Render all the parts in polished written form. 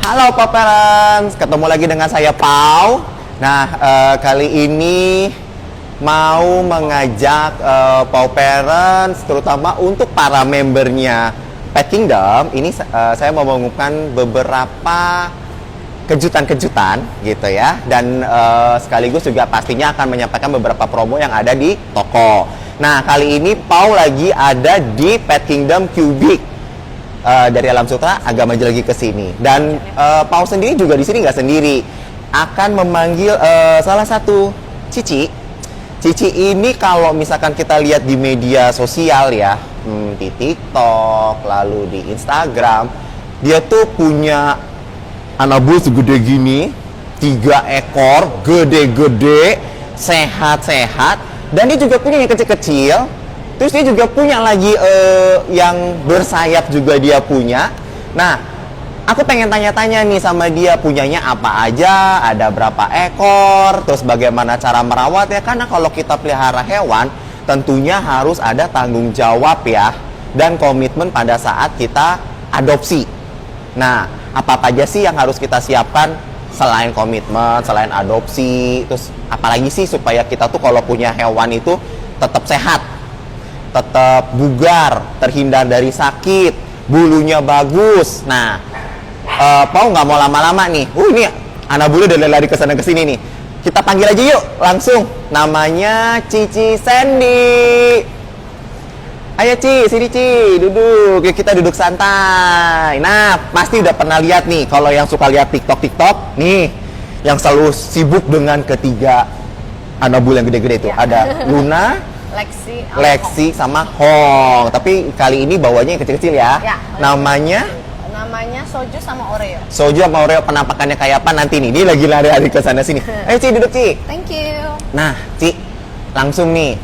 Halo Paw Parents, ketemu lagi dengan saya Pau. Nah, kali ini mau mengajak Paw Parents, terutama untuk para membernya Pet Kingdom. Ini saya mau mengumumkan beberapa kejutan-kejutan gitu ya. Dan sekaligus juga pastinya akan menyampaikan beberapa promo yang ada di toko. Nah, kali ini Pau lagi ada di Pet Kingdom Cubic. Dari Alam Sutra agak maju lagi ke sini, dan Pau sendiri juga di sini nggak sendiri, akan memanggil salah satu Cici. Cici ini kalau misalkan kita lihat di media sosial ya, di TikTok, lalu di Instagram, dia tuh punya anabul segede gini, 3 ekor, gede-gede, sehat-sehat, dan dia juga punya yang kecil-kecil. Terus dia juga punya lagi yang bersayap juga dia punya. Nah, aku pengen tanya-tanya nih sama dia, punyanya apa aja, ada berapa ekor, terus bagaimana cara merawatnya. Karena kalau kita pelihara hewan, tentunya harus ada tanggung jawab ya, dan komitmen pada saat kita adopsi. Nah, apa aja sih yang harus kita siapkan selain komitmen, selain adopsi, terus apalagi sih supaya kita tuh kalau punya hewan itu tetap sehat, tetap bugar, terhindar dari sakit, bulunya bagus. Nah, Pau nggak mau lama-lama nih. Ini anak bulu udah lari ke sana ke sini nih. Kita panggil aja yuk, langsung. Namanya Cici Sandy. Ayo Ci, sini Ci, duduk. Yuk kita duduk santai. Nah, pasti udah pernah lihat nih, kalau yang suka lihat TikTok nih, yang selalu sibuk dengan ketiga anak bulu yang gede-gede itu. Ada Luna, Lexi sama Hong. Tapi kali ini bawanya yang kecil-kecil ya. Namanya Soju sama Oreo. Soju sama Oreo, penampakannya kayak apa nanti nih. Dia lagi lari-lari ke sana sini. Ayo Ci, duduk Ci. Thank you. Nah, Ci, langsung nih.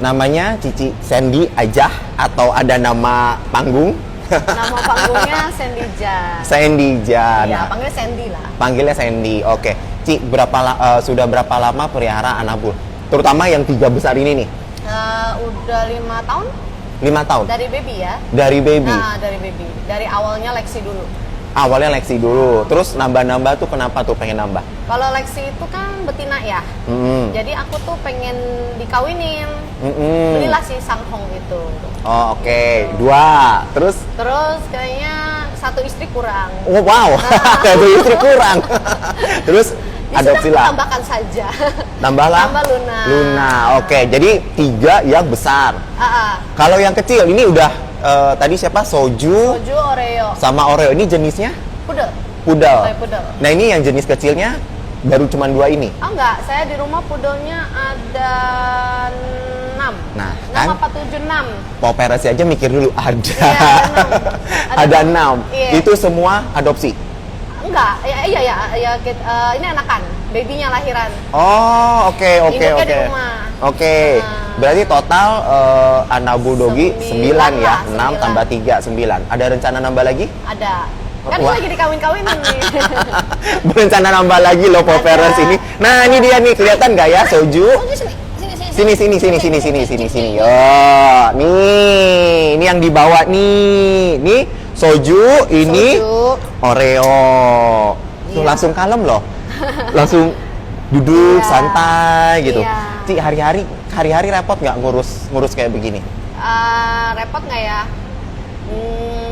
Namanya Cici Sandy aja atau ada nama panggung? Nama panggungnya Sandy Jan. Sandy Jan. Iya, panggilnya Sandy lah. Panggilnya Sandy. Oke. Ci, sudah berapa lama pelihara anabul? Terutama yang 3 besar ini nih. Udah 5 tahun. 5 tahun? Dari baby ya. Dari baby? Nah, dari baby. Dari awalnya Lexi dulu. Awalnya Lexi dulu. Terus nambah-nambah tuh kenapa tuh pengen nambah? Kalau Lexi itu kan betina ya. Jadi aku tuh pengen dikawinin. Belilah si Sang Hong itu. Oh, oke. 2. Terus kayaknya 1 istri kurang. Oh, wow. 1 istri kurang. Terus adopsi lah. Tambahkan saja. Tambahlah. Tambah Luna. Luna. Oke. Jadi 3 yang besar. Kalau yang kecil ini udah tadi siapa? Soju, Oreo. sama Oreo. Ini jenisnya? Pudel. Pudel. Pudel. Nah, ini yang jenis kecilnya baru cuma 2 ini. Enggak, saya di rumah pudelnya ada 6. Nah, 6 kan? apa 7, 6. Paw Parents aja mikir dulu ada. Iya, ada 6. Iya. Itu semua adopsi. Enggak, iya, ini anakan, babynya lahiran. Oh, oke. Induknya di rumah. Oke. Berarti total anabul dogi 9 ya. 6 tambah 3 9. Ada rencana nambah lagi? Ada. Kan Wah. lagi dikawin-kawinin nih. Berencana nambah lagi loh Paw Parents ini. Nah, ini dia nih, kelihatan nggak ya Soju? Sini. Yo, nih, ini yang dibawa nih. Nih Soju, ini Oreo. Tuh, langsung kalem loh. Langsung duduk santai gitu. Ci, hari-hari repot nggak ngurus kayak begini? Repot nggak ya?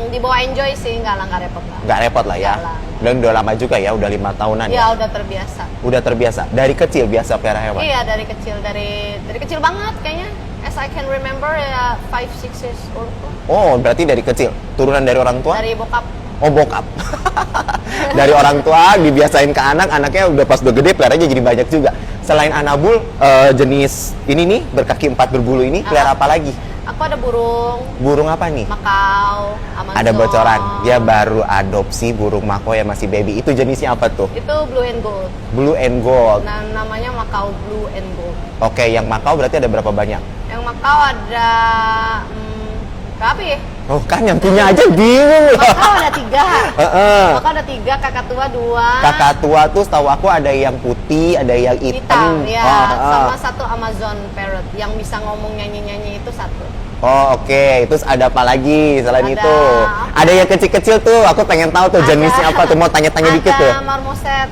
Dibawa enjoy sih, nggak repot lah. Nggak repot lah ya. Dan udah lama juga ya, udah 5 tahunan ya. Ya udah terbiasa. Udah terbiasa. Dari kecil biasa pelihara hewan. Iya, dari kecil banget kayaknya. As I can remember ya 5-6 years old. Oh, berarti dari kecil. Turunan dari orang tua? Dari bokap. Oh, bokap. Dari orang tua dibiasain ke anak, anaknya udah pas udah gede peliharanya jadi banyak juga. Selain anabul, jenis ini nih berkaki 4 berbulu ini pelihara apa lagi? Aku ada burung. Burung apa nih? Makau, Amazon. Ada bocoran. Dia baru adopsi burung makau yang masih baby. Itu jenisnya apa tuh? Itu blue and gold. Blue and gold. Nah, namanya Makau blue and gold. Oke, yang makau berarti ada berapa banyak? Yang Makau ada berapa ya? Oh, kan yang punya aja bingung loh. Makau ada 3. Makau ada 3, kakak tua 2. Kakak tua tuh setahu aku ada yang putih, ada yang hitam. Ya, sama 1 Amazon parrot yang bisa ngomong nyanyi-nyanyi itu 1. Oh oke, terus ada apa lagi selain Ada itu? apa? Ada yang kecil-kecil tuh, aku pengen tahu tuh jenisnya apa tuh, mau tanya-tanya dikit tuh. Ada marmoset,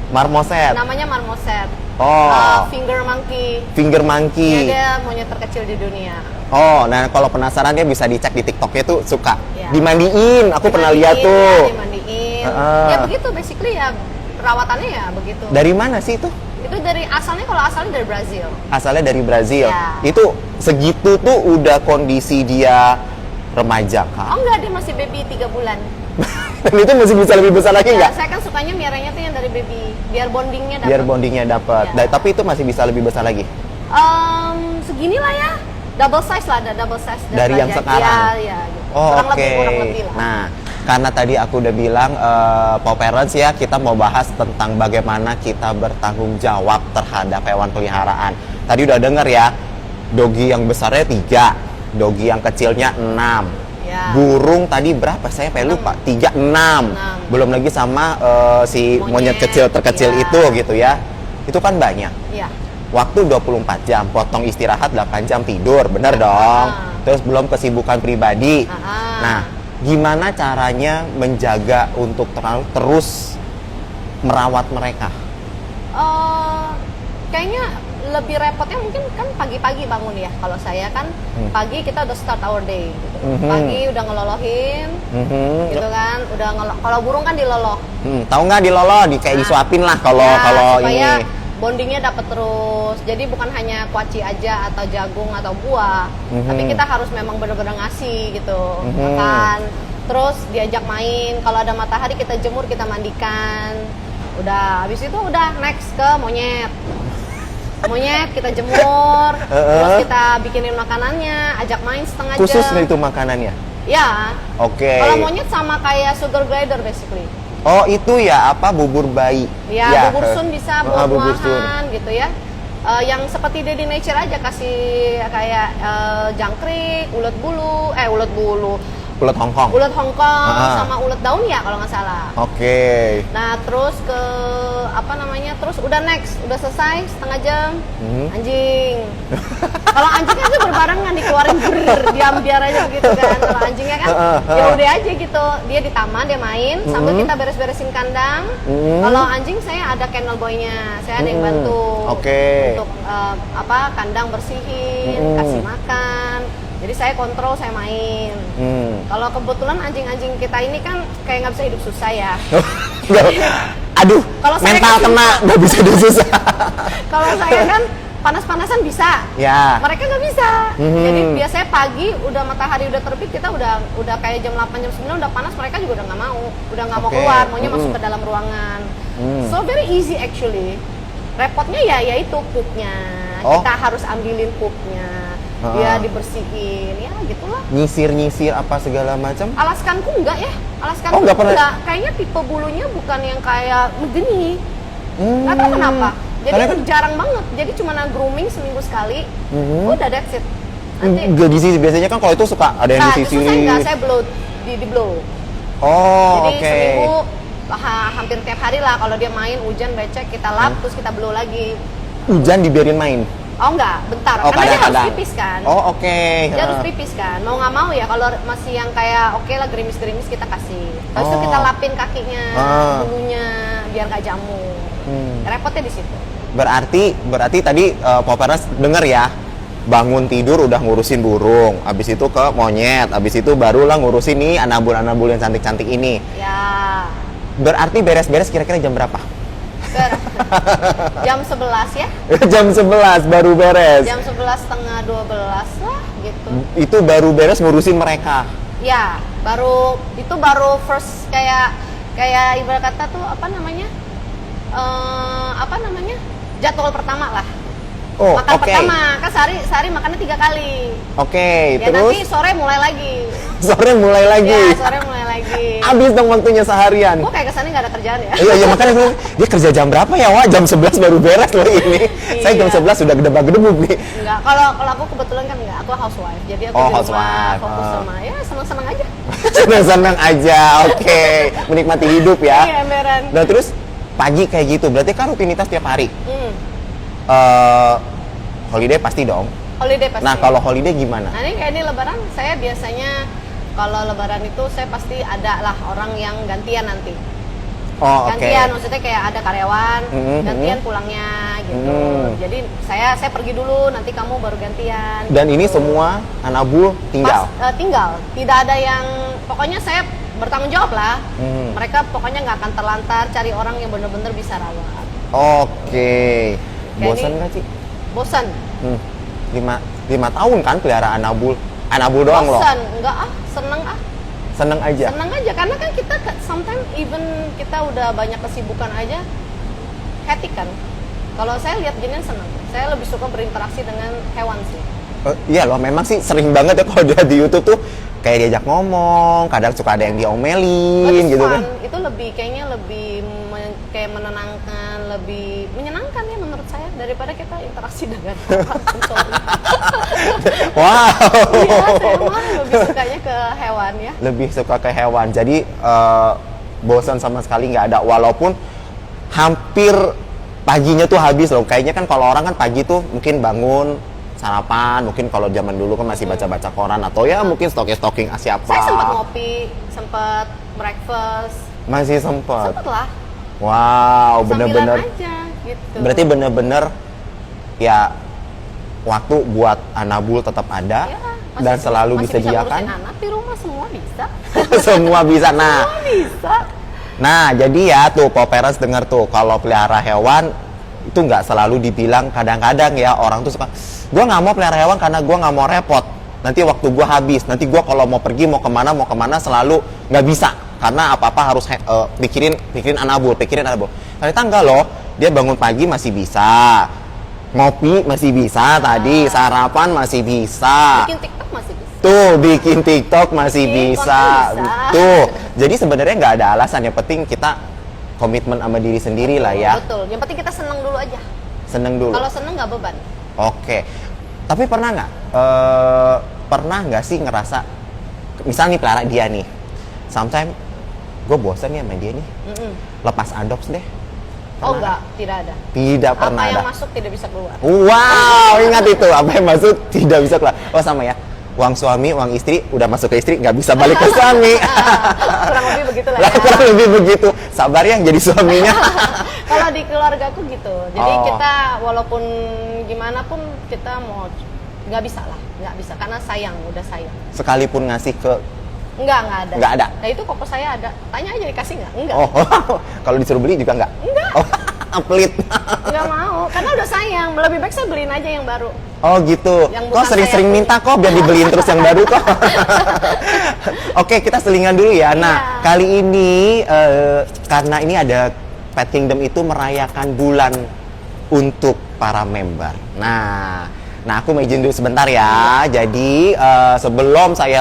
Marmoset. namanya marmoset. Oh, Finger monkey. finger monkey. Dia monyet terkecil di dunia. Oh, nah kalau penasaran dia bisa dicek di TikToknya tuh suka Ya. dimandiin. Aku pernah lihat Dimandiin, tuh. ya, dimandiin. Heeh. Ya begitu, basically ya perawatannya ya begitu. Dari mana sih itu? Itu dari asalnya, kalau asalnya dari Brazil. Asalnya dari Brazil. Ya. Itu segitu tuh udah kondisi dia remaja kah? Oh enggak, dia masih baby 3 bulan. Dan itu masih bisa lebih besar lagi Ya, nggak? saya kan sukanya miaranya tuh yang dari baby, biar bondingnya dapat. Biar bondingnya dapat. Ya. Tapi itu masih bisa lebih besar lagi. Seginilah ya, double size lah, ada double size Dari yang belajar. sekarang? Ya, gitu. Oh, kurang oke. lebih lah. Nah, karena tadi aku udah bilang Paw Parents ya, kita mau bahas tentang bagaimana kita bertanggung jawab terhadap hewan peliharaan. Tadi udah denger ya, dogi yang besarnya 3, dogi yang kecilnya 6. Ya. Burung tadi berapa? Saya lupa. 3, 6. Belum lagi sama si monyet kecil terkecil ya. itu gitu ya. Itu kan banyak. Iya. Waktu 24 jam, potong istirahat 8 jam tidur, bener dong. Terus belum kesibukan pribadi. Nah, gimana caranya menjaga untuk terus merawat mereka? Kayaknya lebih repotnya mungkin kan pagi-pagi bangun ya. Kalau saya kan pagi kita udah start our day gitu. Pagi udah ngelolohin, gitu kan. Kalau burung kan diloloh. Tahu nggak dilolo, kayak disuapin lah kalau supaya ini. bondingnya dapat terus. Jadi bukan hanya kuaci aja atau jagung atau buah, tapi kita harus memang benar-benar ngasih gitu, makan. Terus diajak main. Kalau ada matahari kita jemur, kita mandikan. Udah, habis itu udah next ke monyet. Monyet kita jemur, terus kita bikinin makanannya, ajak main setengah jam. Khusus itu makanannya? Ya. Oke. Kalau monyet sama kayak sugar glider basically. Oh itu ya apa bubur bayi? Ya, bubur sun bisa, bubur sun. buah-buahan gitu ya. Yang seperti Daddy Nature aja, kasih kayak jangkrik, ulet bulu, Ulet Hongkong. ulet Hongkong sama ulet daun ya kalau nggak salah. Oke. Nah terus ke terus udah next, udah selesai setengah jam, anjing. Kalau anjingnya tuh berbarengan dikeluarin diam biar aja begitu kan. Kalau anjingnya kan ya udah aja gitu, dia di taman dia main sambil kita beres-beresin kandang. Kalau anjing saya ada kennel boy-nya, saya ada yang bantu untuk kandang bersihin, kasih makan. Jadi saya kontrol, saya main. Kalau kebetulan anjing-anjing kita ini kan kayak nggak bisa hidup susah ya. Aduh, Kalau saya mental kan kena, nggak bisa hidup susah. Kalau saya kan panas-panasan bisa. Ya. Mereka nggak bisa. Jadi biasanya pagi udah matahari udah terbit, kita udah kayak jam 8 jam 9 udah panas, mereka juga udah nggak mau, mau keluar, maunya masuk ke dalam ruangan. So very easy actually. Repotnya ya itu poopnya. Kita harus ambilin poopnya. Dia dibersihin, ya gitulah. Nyisir apa segala macam? Alaskanku enggak ya, Alaskanku nggak pernah. enggak. Kayaknya tipe bulunya bukan yang kayak begini. Nggak tahu kenapa. Jadi jarang banget. Jadi cuma grooming seminggu sekali. Udah that's it. Nanti Nggak disisir, biasanya kan kalau itu suka ada yang disisir. Justru saya enggak, saya blow di blow. Oh, jadi seminggu hampir tiap hari lah, kalau dia main hujan becek kita lap terus kita blow lagi. Hujan dibiarin main? Oh enggak, bentar. Oh, karena dia kadang-kadang. harus pipis kan. Oh oke. Dia harus pipis kan. Mau nggak mau ya, kalau masih yang kayak oke lah gerimis-gerimis kita kasih. Habis itu kita lapin kakinya, bulunya biar nggak jamur. Repotnya di situ. Berarti tadi Paw Parents denger ya, bangun tidur udah ngurusin burung, abis itu ke monyet, abis itu barulah ngurusin nih anabul-anabul yang cantik-cantik ini. Ya. Berarti beres-beres kira-kira jam berapa? Jam 11 ya. Jam 11 baru beres. Jam 11 setengah 12 lah gitu. Itu baru beres ngurusin mereka. Ya, itu baru first kayak ibarat kata tuh apa namanya? Jadwal pertama lah. Oh, makan oke. pertama, kan sehari makannya 3 kali. Oke, Ya terus nanti sore mulai lagi. sore mulai lagi. Ya, sore mulai lagi. Habis dong waktunya seharian. Kok kayak kesannya nggak ada kerjaan ya? Iya, makanya dia kerja jam berapa ya? Wah, jam 11 baru beres loh ini. Saya jam 11 sudah gedebak-gedebuk nih. Enggak, kalau aku kebetulan kan enggak, aku housewife. Jadi aku di rumah housewife. fokus sama ya senang-senang aja. Senang-senang aja, oke. Menikmati hidup ya. Iya, emberan. Nah, terus pagi kayak gitu, berarti kan rutinitas tiap hari. Holiday pasti dong. Holiday pasti. Nah, kalau holiday gimana? Nah, ini kayak ini Lebaran, saya biasanya kalau Lebaran itu saya pasti ada lah orang yang gantian nanti. Oh, oke. Gantian, maksudnya kayak ada karyawan, Mhm, gantian pulangnya gitu. Jadi saya pergi dulu, nanti kamu baru gantian. Dan ini gitu. semua Anabul tinggal. Tinggal, tidak ada yang, pokoknya saya bertanggung jawab lah. Mereka pokoknya nggak akan terlantar cari orang yang benar-benar bisa rawat. Oke. Bosan ini- nggak sih? Bosan? 5 tahun kan pelihara Anabul. Anabul doang loh. Bosan? Enggak seneng Seneng aja. Senang aja, karena kan kita sometimes even kita udah banyak kesibukan aja, hectic kan. Kalau saya lihat ginian senang. Saya lebih suka berinteraksi dengan hewan sih. Iya loh, memang sih sering banget ya kalau dia di YouTube tuh kayak diajak ngomong, kadang suka ada yang diomelin Lebih gitu fun, kan. itu kayak kayak menenangkan, lebih menyenangkan ya menurut saya daripada kita interaksi dengan orang. Sorry. Wow. Iya, saya mah lebih sukanya ke hewan ya. Lebih suka ke hewan. Jadi bosan sama sekali nggak ada, walaupun hampir paginya tuh habis loh. Kayaknya kan kalau orang kan pagi tuh mungkin bangun sarapan, mungkin kalau zaman dulu kan masih baca-baca koran atau ya mungkin stalking siapa. Saya sempat ngopi, sempat breakfast, Masih sempat. sempat lah. Wow, Sambilan bener-bener. aja gitu. Berarti bener-bener ya waktu buat Anabul tetap ada Ya, dan selalu masih bisa disediakan. ngurusin anak di rumah, semua bisa. Semua bisa. Nah, Semua bisa. Nah, jadi ya tuh, Paw Parents dengar tuh, kalau pelihara hewan itu nggak selalu dibilang, kadang-kadang ya orang tuh suka, gue nggak mau pelihara hewan karena gue nggak mau repot. Nanti waktu gue habis, nanti gue kalau mau pergi mau kemana selalu nggak bisa karena apa-apa harus pikirin Anabul. Ternyata enggak loh, dia bangun pagi masih bisa, ngopi masih bisa tadi, sarapan masih bisa. Bikin TikTok masih bisa. Tuh, bikin TikTok masih Bikin bisa. konten bisa. Tuh. Jadi sebenarnya nggak ada alasan, yang penting kita komitmen sama diri sendiri lah ya. Betul. Yang penting kita seneng dulu aja. Seneng dulu. Kalau seneng nggak beban. Oke. Tapi pernah nggak sih ngerasa, misal nih pelihara dia nih, sometimes gue bosan ya sama dia nih, lepas adopt deh. Oh Pernah enggak, tidak ada. Tidak pernah Apa yang ada. masuk tidak bisa keluar. Wow, ingat itu, apa yang masuk tidak bisa keluar. Oh sama ya, uang suami, uang istri, udah masuk ke istri, nggak bisa balik ke suami. Kurang lebih begitulah ya. Kurang lebih begitu. Sabar yang jadi suaminya. Kalau di keluargaku gitu. Jadi Oh. kita walaupun gimana pun kita mau nggak bisa lah, nggak bisa karena sayang, udah sayang. Sekalipun ngasih ke, Nggak ada. Nggak ada? Nah itu koko saya ada. Tanya aja dikasih nggak? Nggak. oh, kalau disuruh beli juga nggak? Enggak. Oh, pelit. Nggak mau, karena udah sayang. Lebih baik saya beliin aja yang baru. Oh gitu. Yang Kok bukan sering-sering saya minta kok biar dibeliin terus yang baru kok. Oke, kita selingan dulu ya. Nah, Iya. kali ini karena ini ada Pet Kingdom itu merayakan bulan untuk para member. Nah, aku mau izin dulu sebentar ya. Jadi sebelum saya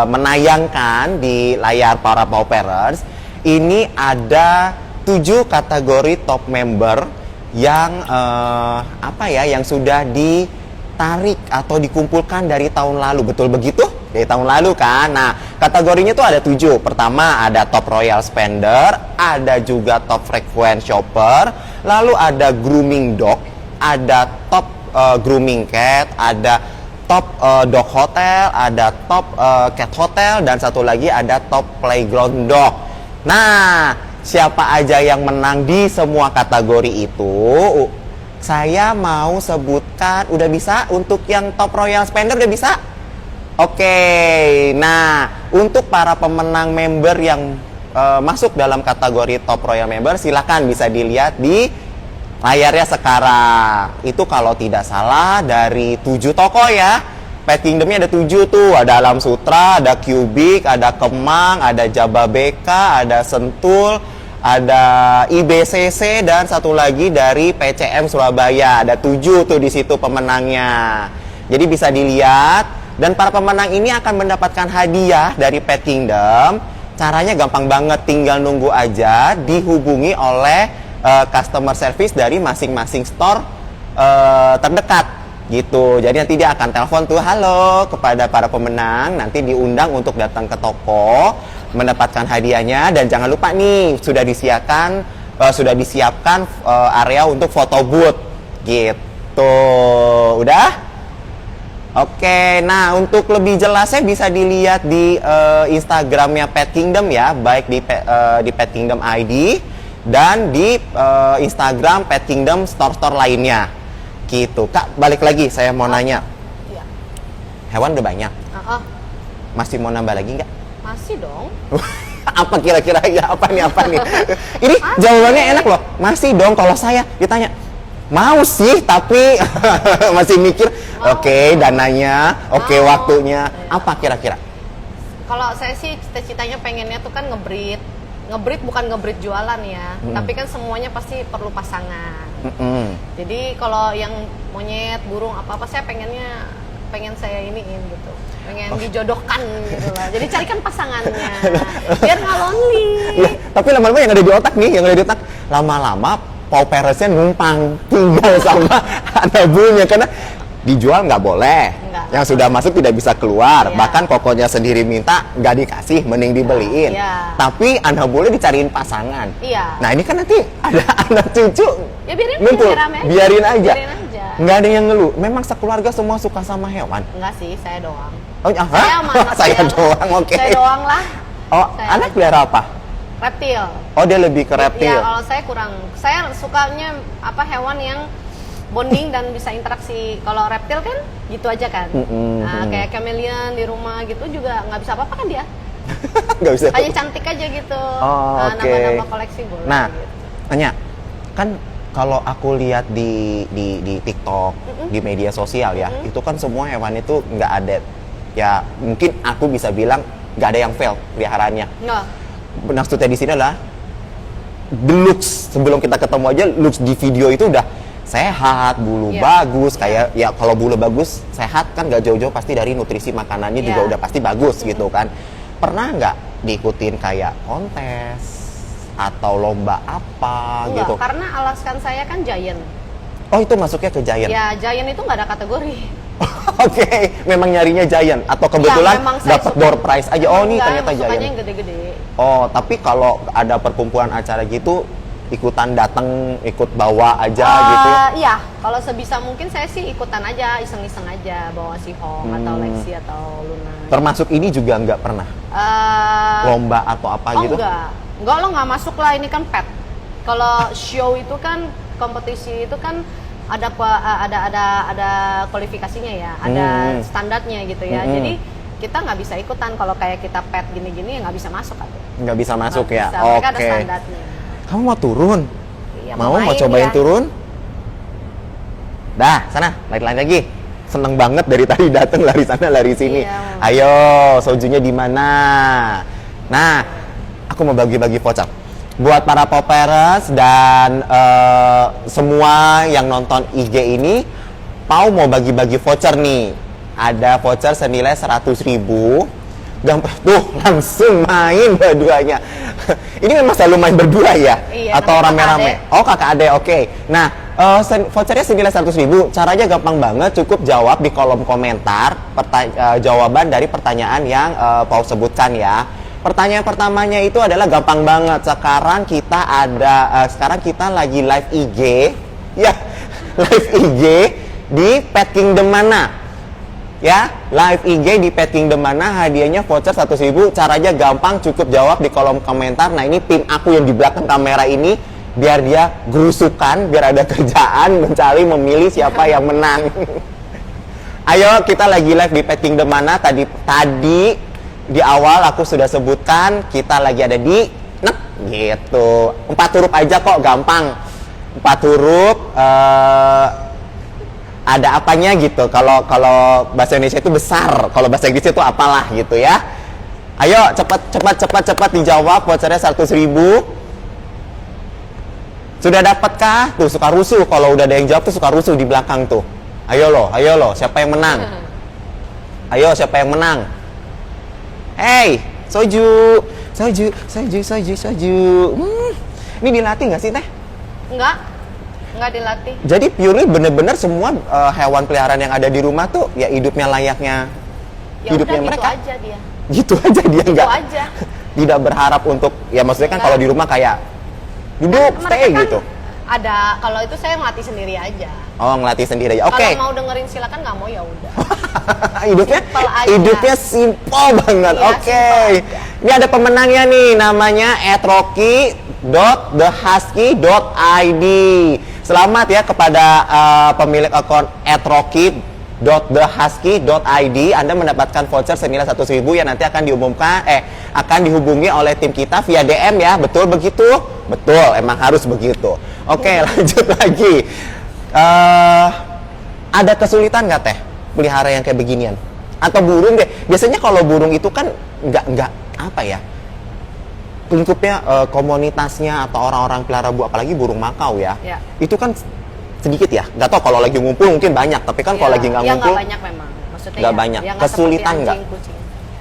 menayangkan di layar para Paw Parents, ini ada 7 kategori top member yang yang sudah ditarik atau dikumpulkan dari tahun lalu. Betul begitu? Dari tahun lalu kan. Nah, kategorinya tuh ada 7. Pertama ada top royal spender, ada juga top frequent shopper, lalu ada grooming dog, ada top grooming cat, ada top dog hotel, ada top cat hotel, dan satu lagi ada top playground dog. Nah, siapa aja yang menang di semua kategori itu, saya mau sebutkan. Udah bisa? Untuk yang top royal spender udah bisa? Oke, nah untuk para pemenang member yang masuk dalam kategori top royal member, silakan bisa dilihat di layarnya sekarang. Itu kalau tidak salah dari 7 toko ya. Pet Kingdomnya ada 7 tuh. Ada Alam Sutra, ada Cubic, ada Kemang, ada Jababeka, ada Sentul, ada IBCC, dan satu lagi dari PCM Surabaya. Ada 7 tuh di situ pemenangnya. Jadi bisa dilihat. Dan para pemenang ini akan mendapatkan hadiah dari Pet Kingdom. Caranya gampang banget, tinggal nunggu aja dihubungi oleh customer service dari masing-masing store terdekat gitu. Jadi nanti dia akan telepon tuh, halo, kepada para pemenang, nanti diundang untuk datang ke toko mendapatkan hadiahnya. Dan jangan lupa nih, sudah disiapkan area untuk foto booth gitu. Udah? Oke, nah untuk lebih jelasnya bisa dilihat di Instagramnya Pet Kingdom ya, baik di Pet Kingdom ID dan di Instagram Pet Kingdom store-store lainnya. Gitu. Kak, balik lagi saya mau nanya. Iya. Hewan udah banyak. Masih mau nambah lagi nggak? Masih dong. Apa kira-kira ya? Apa nih? Ini jawabannya enak loh. Masih dong. Kalau saya ditanya, mau sih tapi masih mikir. Oke, dananya, oke, waktunya. Apa kira-kira? Kalau saya sih cita-citanya pengennya tuh kan ngebreed bukan ngebreed jualan ya, tapi kan semuanya pasti perlu pasangan. Jadi kalau yang monyet, burung apa saya pengen saya iniin gitu, pengen dijodohkan gitu lah. Jadi carikan pasangannya biar nggak lonely. Tapi lama-lama yang ada di otak lama-lama Paw Parents-nya numpang tinggal sama Annabelle-nya karena dijual nggak boleh, yang sudah masuk tidak bisa keluar, bahkan kokonya sendiri minta nggak dikasih, mending dibeliin. Tapi anak boleh dicariin pasangan. Nah ini kan nanti ada anak cucu, ya biarin aja. Nggak ada yang ngeluh. Memang sekeluarga semua suka sama hewan? Enggak sih, saya doang. Oh, saya doang, oke. Saya doang lah. Oh, anak pelihara apa? Reptil. Oh, dia lebih ke reptil. Ya, kalau saya kurang. Saya sukanya hewan yang bonding dan bisa interaksi. Kalau reptil kan gitu aja kan. Kayak chameleon di rumah gitu juga nggak bisa apa-apa kan dia. Nggak bisa. Hanya cantik aja gitu. Nambah-nambah koleksi boleh. Nah, gitu. Tanya, kan kalau aku lihat di TikTok, di media sosial ya, itu kan semua hewan itu nggak ada. Ya mungkin aku bisa bilang nggak ada yang fail peliharaannya. Maksudnya di sini adalah the looks, sebelum kita ketemu aja looks di video itu udah sehat, bulu bagus, kayak ya kalau bulu bagus, sehat kan nggak jauh-jauh pasti dari nutrisi makanannya juga udah pasti bagus gitu kan. Pernah nggak diikutin kayak kontes atau lomba apa gitu? Karena alaskan saya kan giant. Oh itu masuknya ke giant? Ya giant itu nggak ada kategori. Oke, memang nyarinya giant atau kebetulan dapat door prize aja. Oh ini ternyata giant. Yang gede-gede. Oh tapi kalau ada perkumpulan acara gitu ikutan datang, ikut bawa aja gitu? Iya, kalau sebisa mungkin saya sih ikutan aja, iseng-iseng aja bawa si Hong atau Lexi atau Luna. Termasuk ini juga nggak pernah? Lomba atau apa gitu? Enggak, lo nggak masuk lah, ini kan pet. Kalau show itu kan, kompetisi itu kan ada kualifikasinya ya, ada standarnya gitu ya. Jadi kita nggak bisa ikutan kalau kayak kita pet gini-gini ya nggak bisa masuk aja. Nggak bisa masuk ya? Mereka ada standarnya. Kamu mau turun? Iya, mau cobain turun? Dah, sana, lari-lari lagi. Seneng banget dari tadi datang lari sana lari sini. Iya. Ayo, sojunya di mana? Nah, aku mau bagi-bagi voucher buat para Paw Parents dan semua yang nonton IG ini. Pau mau bagi-bagi voucher nih. Ada voucher senilai 100.000. Gampang tuh, langsung main berdua-duanya. Ini memang selalu main berdua ya? Iya, atau rame-rame? Oh, kakak adek, oke. Nah, vouchernya senilai 100.000. Caranya gampang banget, cukup jawab di kolom komentar jawaban dari pertanyaan yang Pau sebutkan ya. Pertanyaan pertamanya itu adalah gampang banget. Sekarang kita lagi live IG, ya, live IG di Pet Kingdom mana? Ya, live IG di Pet Kingdom mana, hadiahnya voucher 100.000. Caranya gampang, cukup jawab di kolom komentar. Nah, ini tim aku yang di belakang kamera ini, biar dia gerusukan, biar ada kerjaan mencari, memilih siapa yang menang. Ayo, kita lagi live di Pet Kingdom mana? Tadi di awal aku sudah sebutkan, kita lagi ada di gitu. 4 huruf aja kok, gampang. 4 huruf, ada apanya gitu. Kalau bahasa Indonesia itu besar, kalau bahasa Inggris itu apalah gitu ya. Ayo cepat dijawab. Vouchernya 100.000. Sudah dapatkah? Tuh suka rusuh kalau udah ada yang jawab tuh, suka rusuh di belakang tuh. Ayo loh, siapa yang menang? Ayo, siapa yang menang? Hey, soju. Ini dilatih nggak sih, Teh? Nggak dilatih. Jadi purely bener-bener semua hewan peliharaan yang ada di rumah tuh ya hidupnya layaknya hidupnya udah, mereka. Gitu aja dia. Gitu aja dia, gitu nggak aja. Tidak berharap untuk, ya maksudnya kan kalau di rumah kayak duduk, stay kan, gitu. Ada, kalau itu saya melatih sendiri aja. Oh, ngelatih sendiri aja. Oke. Kalau mau dengerin silakan, nggak mau ya udah. hidupnya Simple aja. hidupnya simple banget. Iya, Oke. simple aja. Ini ada pemenangnya nih, namanya @rocky.thehusky.id. Selamat ya kepada pemilik akun @rocky.thehusky.id. Anda mendapatkan voucher senilai 100.000 yang nanti akan akan dihubungi oleh tim kita via DM ya. Betul begitu? Betul, emang harus begitu. Oke, lanjut lagi. Ada kesulitan nggak Teh pelihara yang kayak beginian? Atau burung deh? Biasanya kalau burung itu kan nggak apa ya? Lingkupnya komunitasnya atau orang-orang pelihara apalagi burung makau ya. Itu kan sedikit ya. Nggak tahu kalau lagi ngumpul mungkin banyak, tapi kan kalau lagi nggak ngumpul nggak banyak memang. Maksudnya nggak banyak. Kesulitan nggak?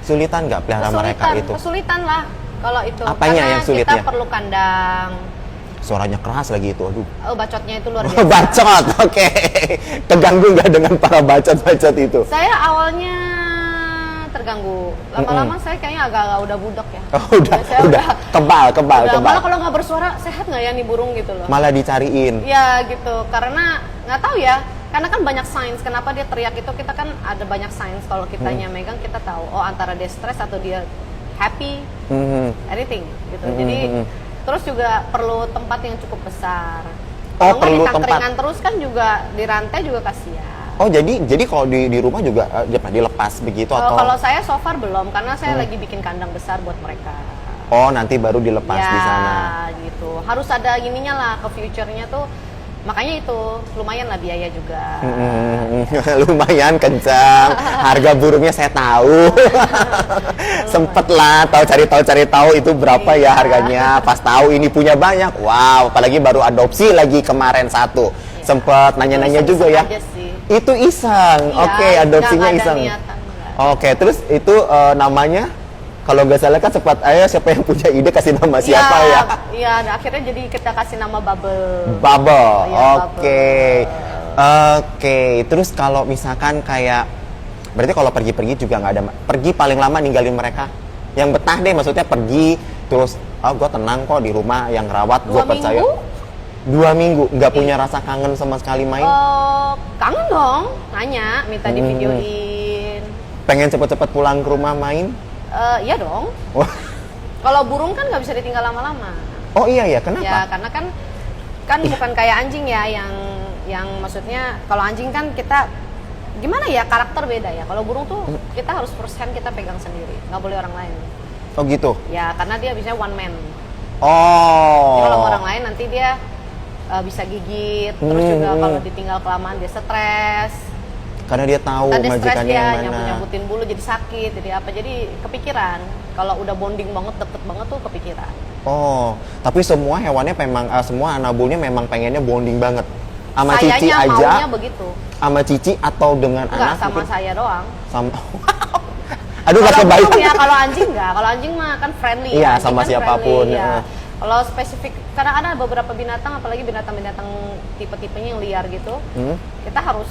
Kesulitan nggak pelihara mereka itu? Kesulitan lah kalau itu. Apanya karena yang sulitnya? kita perlu kandang. Suaranya keras lagi itu, aduh. Oh, bacotnya itu luar biasa. Bacot, oke. Keganggu nggak dengan para bacot-bacot itu? Saya awalnya terganggu. Lama-lama saya kayaknya agak udah budak ya. Oh, udah kebal. Malah kalau nggak bersuara, sehat nggak ya nih burung gitu loh. Malah dicariin. Ya gitu, karena nggak tahu ya. Karena kan banyak signs, kenapa dia teriak itu, kita kan ada banyak signs. Kalau kitanya megang, kita tahu, oh antara dia stres atau dia happy, anything gitu. Jadi terus juga perlu tempat yang cukup besar. Kalau nggak ditangkringan terus kan juga di rantai juga kasihan. Oh jadi kalau di rumah juga dilepas begitu atau? Kalau saya so far belum, karena saya lagi bikin kandang besar buat mereka. Oh nanti baru dilepas di sana. Ya gitu, harus ada ininya lah ke future-nya tuh. Makanya itu lumayan lah biaya juga. Lumayan kencang. Harga burungnya saya tahu. Sempet lah cari tahu itu berapa ya harganya. Pas tahu ini punya banyak. Wow, apalagi baru adopsi lagi kemarin satu. Sempet nanya-nanya juga ya. Itu iseng. Oke, adopsinya iseng. Oke, terus itu namanya kalau nggak salah kan sempat siapa yang punya ide kasih nama siapa ya? Iya, akhirnya jadi kita kasih nama Bubble. Oke. Terus kalau misalkan kayak berarti kalau pergi-pergi juga nggak ada, pergi paling lama ninggalin mereka? Yang betah deh, maksudnya pergi terus, gue tenang kok di rumah yang rawat, gue percaya. 2 minggu nggak punya rasa kangen sama sekali main? Kangen dong, nanya, minta di videoin. Pengen cepet-cepet pulang ke rumah main? Iya dong. Kalau burung kan nggak bisa ditinggal lama-lama. Oh iya ya, kenapa? Ya karena kan bukan kayak anjing ya, yang maksudnya kalau anjing kan kita gimana ya, karakter beda ya. Kalau burung tuh kita harus first hand, kita pegang sendiri, nggak boleh orang lain. Oh gitu? Ya karena dia biasanya one man. Oh. Kalau orang lain nanti dia bisa gigit, terus juga kalau ditinggal kelamaan dia stres. Karena dia tahu majikannya yang mana. Nyambutin bulu jadi sakit, jadi apa, jadi kepikiran. Kalau udah bonding banget, deket banget tuh kepikiran. Oh, tapi semua hewannya memang, semua anabulnya memang pengennya bonding banget. Sama Cici aja. Maunya begitu. Sama Cici atau dengan anak? Sama mungkin? Saya doang. Sama. Aduh, gak kebayang. Ya, kalau anjing enggak. Kalau anjing mah kan friendly. Iya, anjing sama kan siapapun. Friendly, ya. Kalau spesifik, karena ada beberapa binatang, apalagi binatang-binatang tipe-tipenya yang liar gitu, kita harus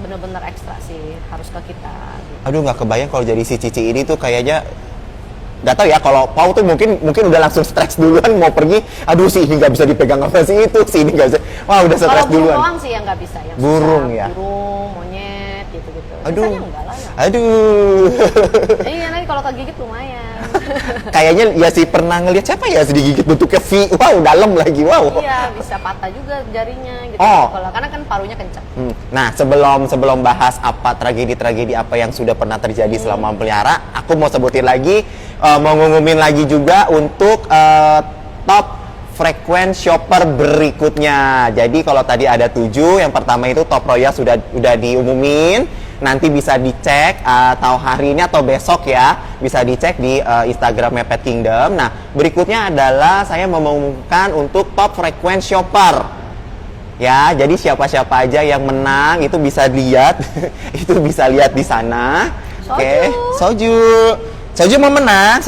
bener-bener ekstra sih, harus ke kita gitu. Aduh, nggak kebayang kalau jadi si Cici ini tuh kayaknya nggak tahu ya, kalau Pau tuh mungkin udah langsung stres duluan mau pergi. Aduh, si ini nggak bisa dipegang sama si itu, si ini nggak bisa. Wah, udah stres duluan. Kalau burung sih yang nggak bisa, yang burung susah. Ya. Burung, monyet gitu-gitu. Aduh. Enggak lah, ya. Aduh. Iya, nanti kalau kegigit lumayan. Kayaknya ya sih pernah ngeliat siapa ya digigit bentuknya V. Wow, dalam lagi. Wow. Iya, bisa patah juga jarinya gitu. Oh. Karena kan parunya kencang. Nah, sebelum bahas apa tragedi-tragedi apa yang sudah pernah terjadi selama pelihara, aku mau sebutin lagi, mau ngumumin lagi juga untuk top frequent shopper berikutnya. Jadi kalau tadi ada 7, yang pertama itu Top Royal sudah diumumin. Nanti bisa dicek atau hari ini atau besok ya, bisa dicek di Instagramnya Pet Kingdom. Nah, berikutnya adalah saya mengumumkan untuk top frequent shopper. Ya, jadi siapa-siapa aja yang menang itu bisa lihat, itu bisa lihat di sana. Oke, Soju mau menang.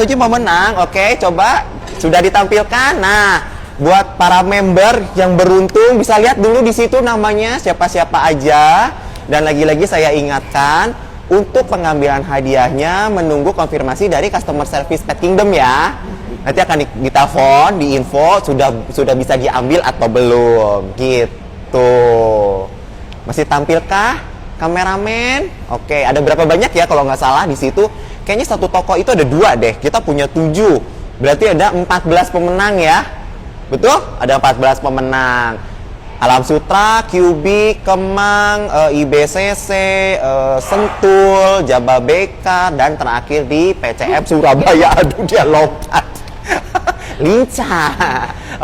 Oke, coba sudah ditampilkan. Nah, buat para member yang beruntung bisa lihat dulu di situ namanya siapa-siapa aja. Dan lagi-lagi saya ingatkan, untuk pengambilan hadiahnya menunggu konfirmasi dari customer service Pet Kingdom ya. Nanti akan ditelepon, diinfo sudah bisa diambil atau belum, gitu. Masih tampilkah kameramen? Oke, ada berapa banyak ya kalau nggak salah di situ? Kayaknya satu toko itu ada 2 deh. Kita punya 7. Berarti ada 14 pemenang ya. Betul? Ada 14 pemenang. Alam Sutra, Cubic, Kemang, IBCC, Sentul, Jababeka, dan terakhir di PCM Surabaya. Aduh, dia lompat. Lincah.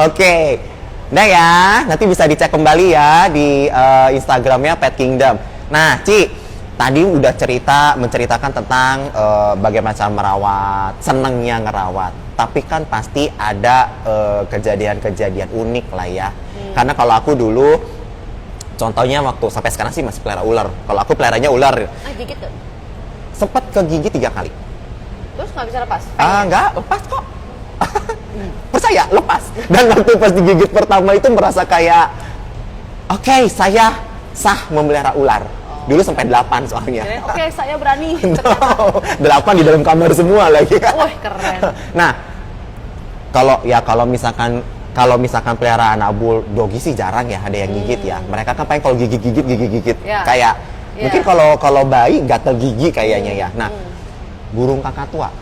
Oke. Nah ya, nanti bisa dicek kembali ya di Instagramnya Pet Kingdom. Nah, Ci, tadi udah menceritakan tentang bagaimana cara merawat, senengnya ngerawat. Tapi kan pasti ada kejadian-kejadian unik lah ya. Karena kalau aku dulu, contohnya waktu sampai sekarang sih masih pelihara ular. Kalau aku peliharanya ular. Gigit tuh. Sempet kegigit 3 kali. Terus nggak bisa lepas? Nggak, lepas kok. Percaya, lepas. Dan waktu pas digigit pertama itu merasa kayak, oke, saya sah memelihara ular. Dulu sampai 8 soalnya. Oke, saya berani. 8 di dalam kamar semua lagi. Wah, keren. Nah, kalau misalkan pelihara anak bulldoggy sih jarang ya ada yang gigit ya. Mereka kan paling kalau gigit. Ya. Kayak mungkin kalau bayi gatel gigi kayaknya ya. Nah, burung kakak tua,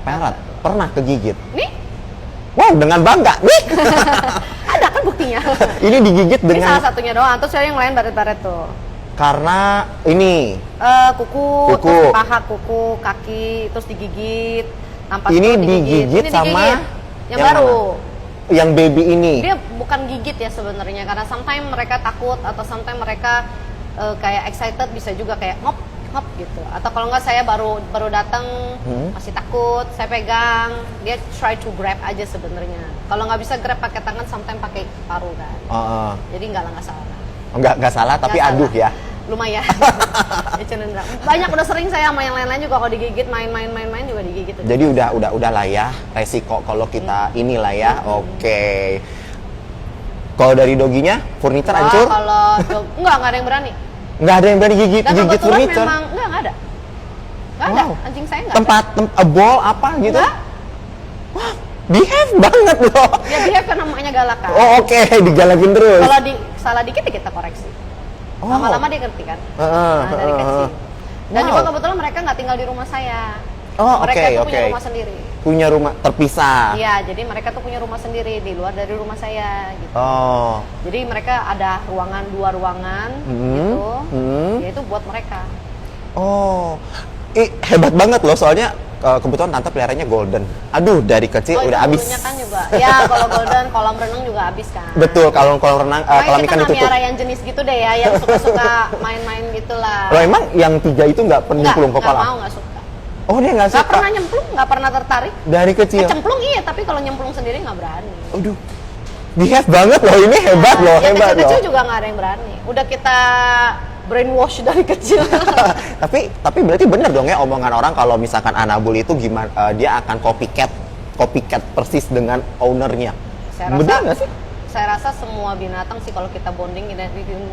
parrot pernah kegigit. Nih? Wow, dengan bangga. Nih. Ada kan buktinya. Ini digigit Ini dengan salah satunya doang. Terus yang lain baret-baret tuh. karena ini Kuku, terus paha, kuku, kaki, terus digigit. Tampak ini itu digigit sama yang baru. mana? Yang baby ini. Dia bukan gigit ya sebenarnya, karena sometimes mereka takut atau sometimes mereka kayak excited, bisa juga kayak ngop gitu. Atau kalau nggak saya baru datang masih takut, saya pegang, dia try to grab aja sebenarnya. Kalau nggak bisa grab pakai tangan, sometimes pakai paruh kan. Jadi nggak salah. Nggak salah, tapi Nggak aduh salah. ya. Lumayan. Ya, Cenendra. Banyak udah sering saya sama yang lain-lain juga kalau digigit main juga digigit. Jadi udah lah ya resiko kalau kita inilah ya. Oke. Kalau dari doginya furniture hancur? Kalau nggak ada yang berani. Nggak ada yang berani gigit Dan kebetulan furniture. memang nggak ada. Nggak ada. Anjing saya nggak ada. Tempat ball apa gitu? Nggak. Wah, behave banget loh. Ya dia karena emaknya galak kan. Oh oke, digalakin terus. Kalau salah dikit ya kita koreksi. Lama-lama dia ngerti kan. Dari kecil. Dan juga kebetulan mereka nggak tinggal di rumah saya. Mereka tuh punya rumah sendiri. Punya rumah terpisah. Iya, jadi mereka tuh punya rumah sendiri di luar dari rumah saya gitu. Jadi mereka ada ruangan, 2 ruangan gitu. Yaitu buat mereka. Hebat banget loh, soalnya kebetulan tante peliharanya golden. Aduh, dari kecil udah habis. Kan juga. Ya, kalau golden kolam renang juga habis kan. Betul, kalau kolam renang kolam ikan ditutup. Kita yang jenis gitu deh ya, yang suka-suka main-main gitulah. Loh, emang yang 3 itu nggak pernah nyemplung ke kolam? Nggak suka. Oh, dia nggak suka? Nggak pernah nyemplung, nggak pernah tertarik. Dari kecil? Cemplung iya, tapi kalau nyemplung sendiri nggak berani. Aduh, behave banget loh, ini hebat loh, ya, hebat loh. kecil juga nggak ada yang berani. Udah kita brainwash dari kecil. tapi berarti bener dong ya omongan orang kalau misalkan Anabul itu gimana dia akan copycat persis dengan ownernya. Bener nggak sih? Saya rasa semua binatang sih kalau kita bonding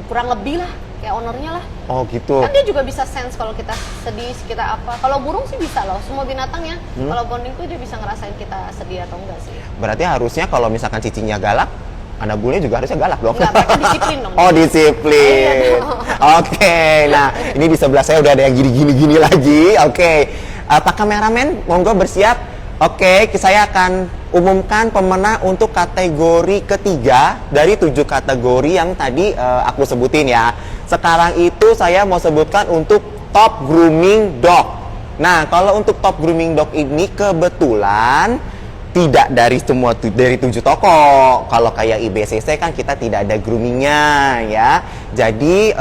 kurang lebih lah kayak ownernya lah. Oh gitu. Kan dia juga bisa sense kalau kita sedih, kita apa. Kalau burung sih bisa loh, semua binatang ya. Kalau bonding tuh dia bisa ngerasain kita sedih atau enggak sih. Berarti harusnya kalau misalkan cicinya galak, Anabulnya juga harusnya galak dong. Enggak, mereka disiplin dong. Oh disiplin. Oke, nah ini di sebelah saya udah ada yang gini lagi. Oke, Pak kameramen, monggo bersiap. Oke, saya akan umumkan pemenang untuk kategori ketiga dari 7 kategori yang tadi aku sebutin ya. Sekarang itu saya mau sebutkan untuk top grooming dog. Nah, kalau untuk top grooming dog ini kebetulan tidak dari 7 toko. Kalau kayak IBCC kan kita tidak ada groomingnya ya. Jadi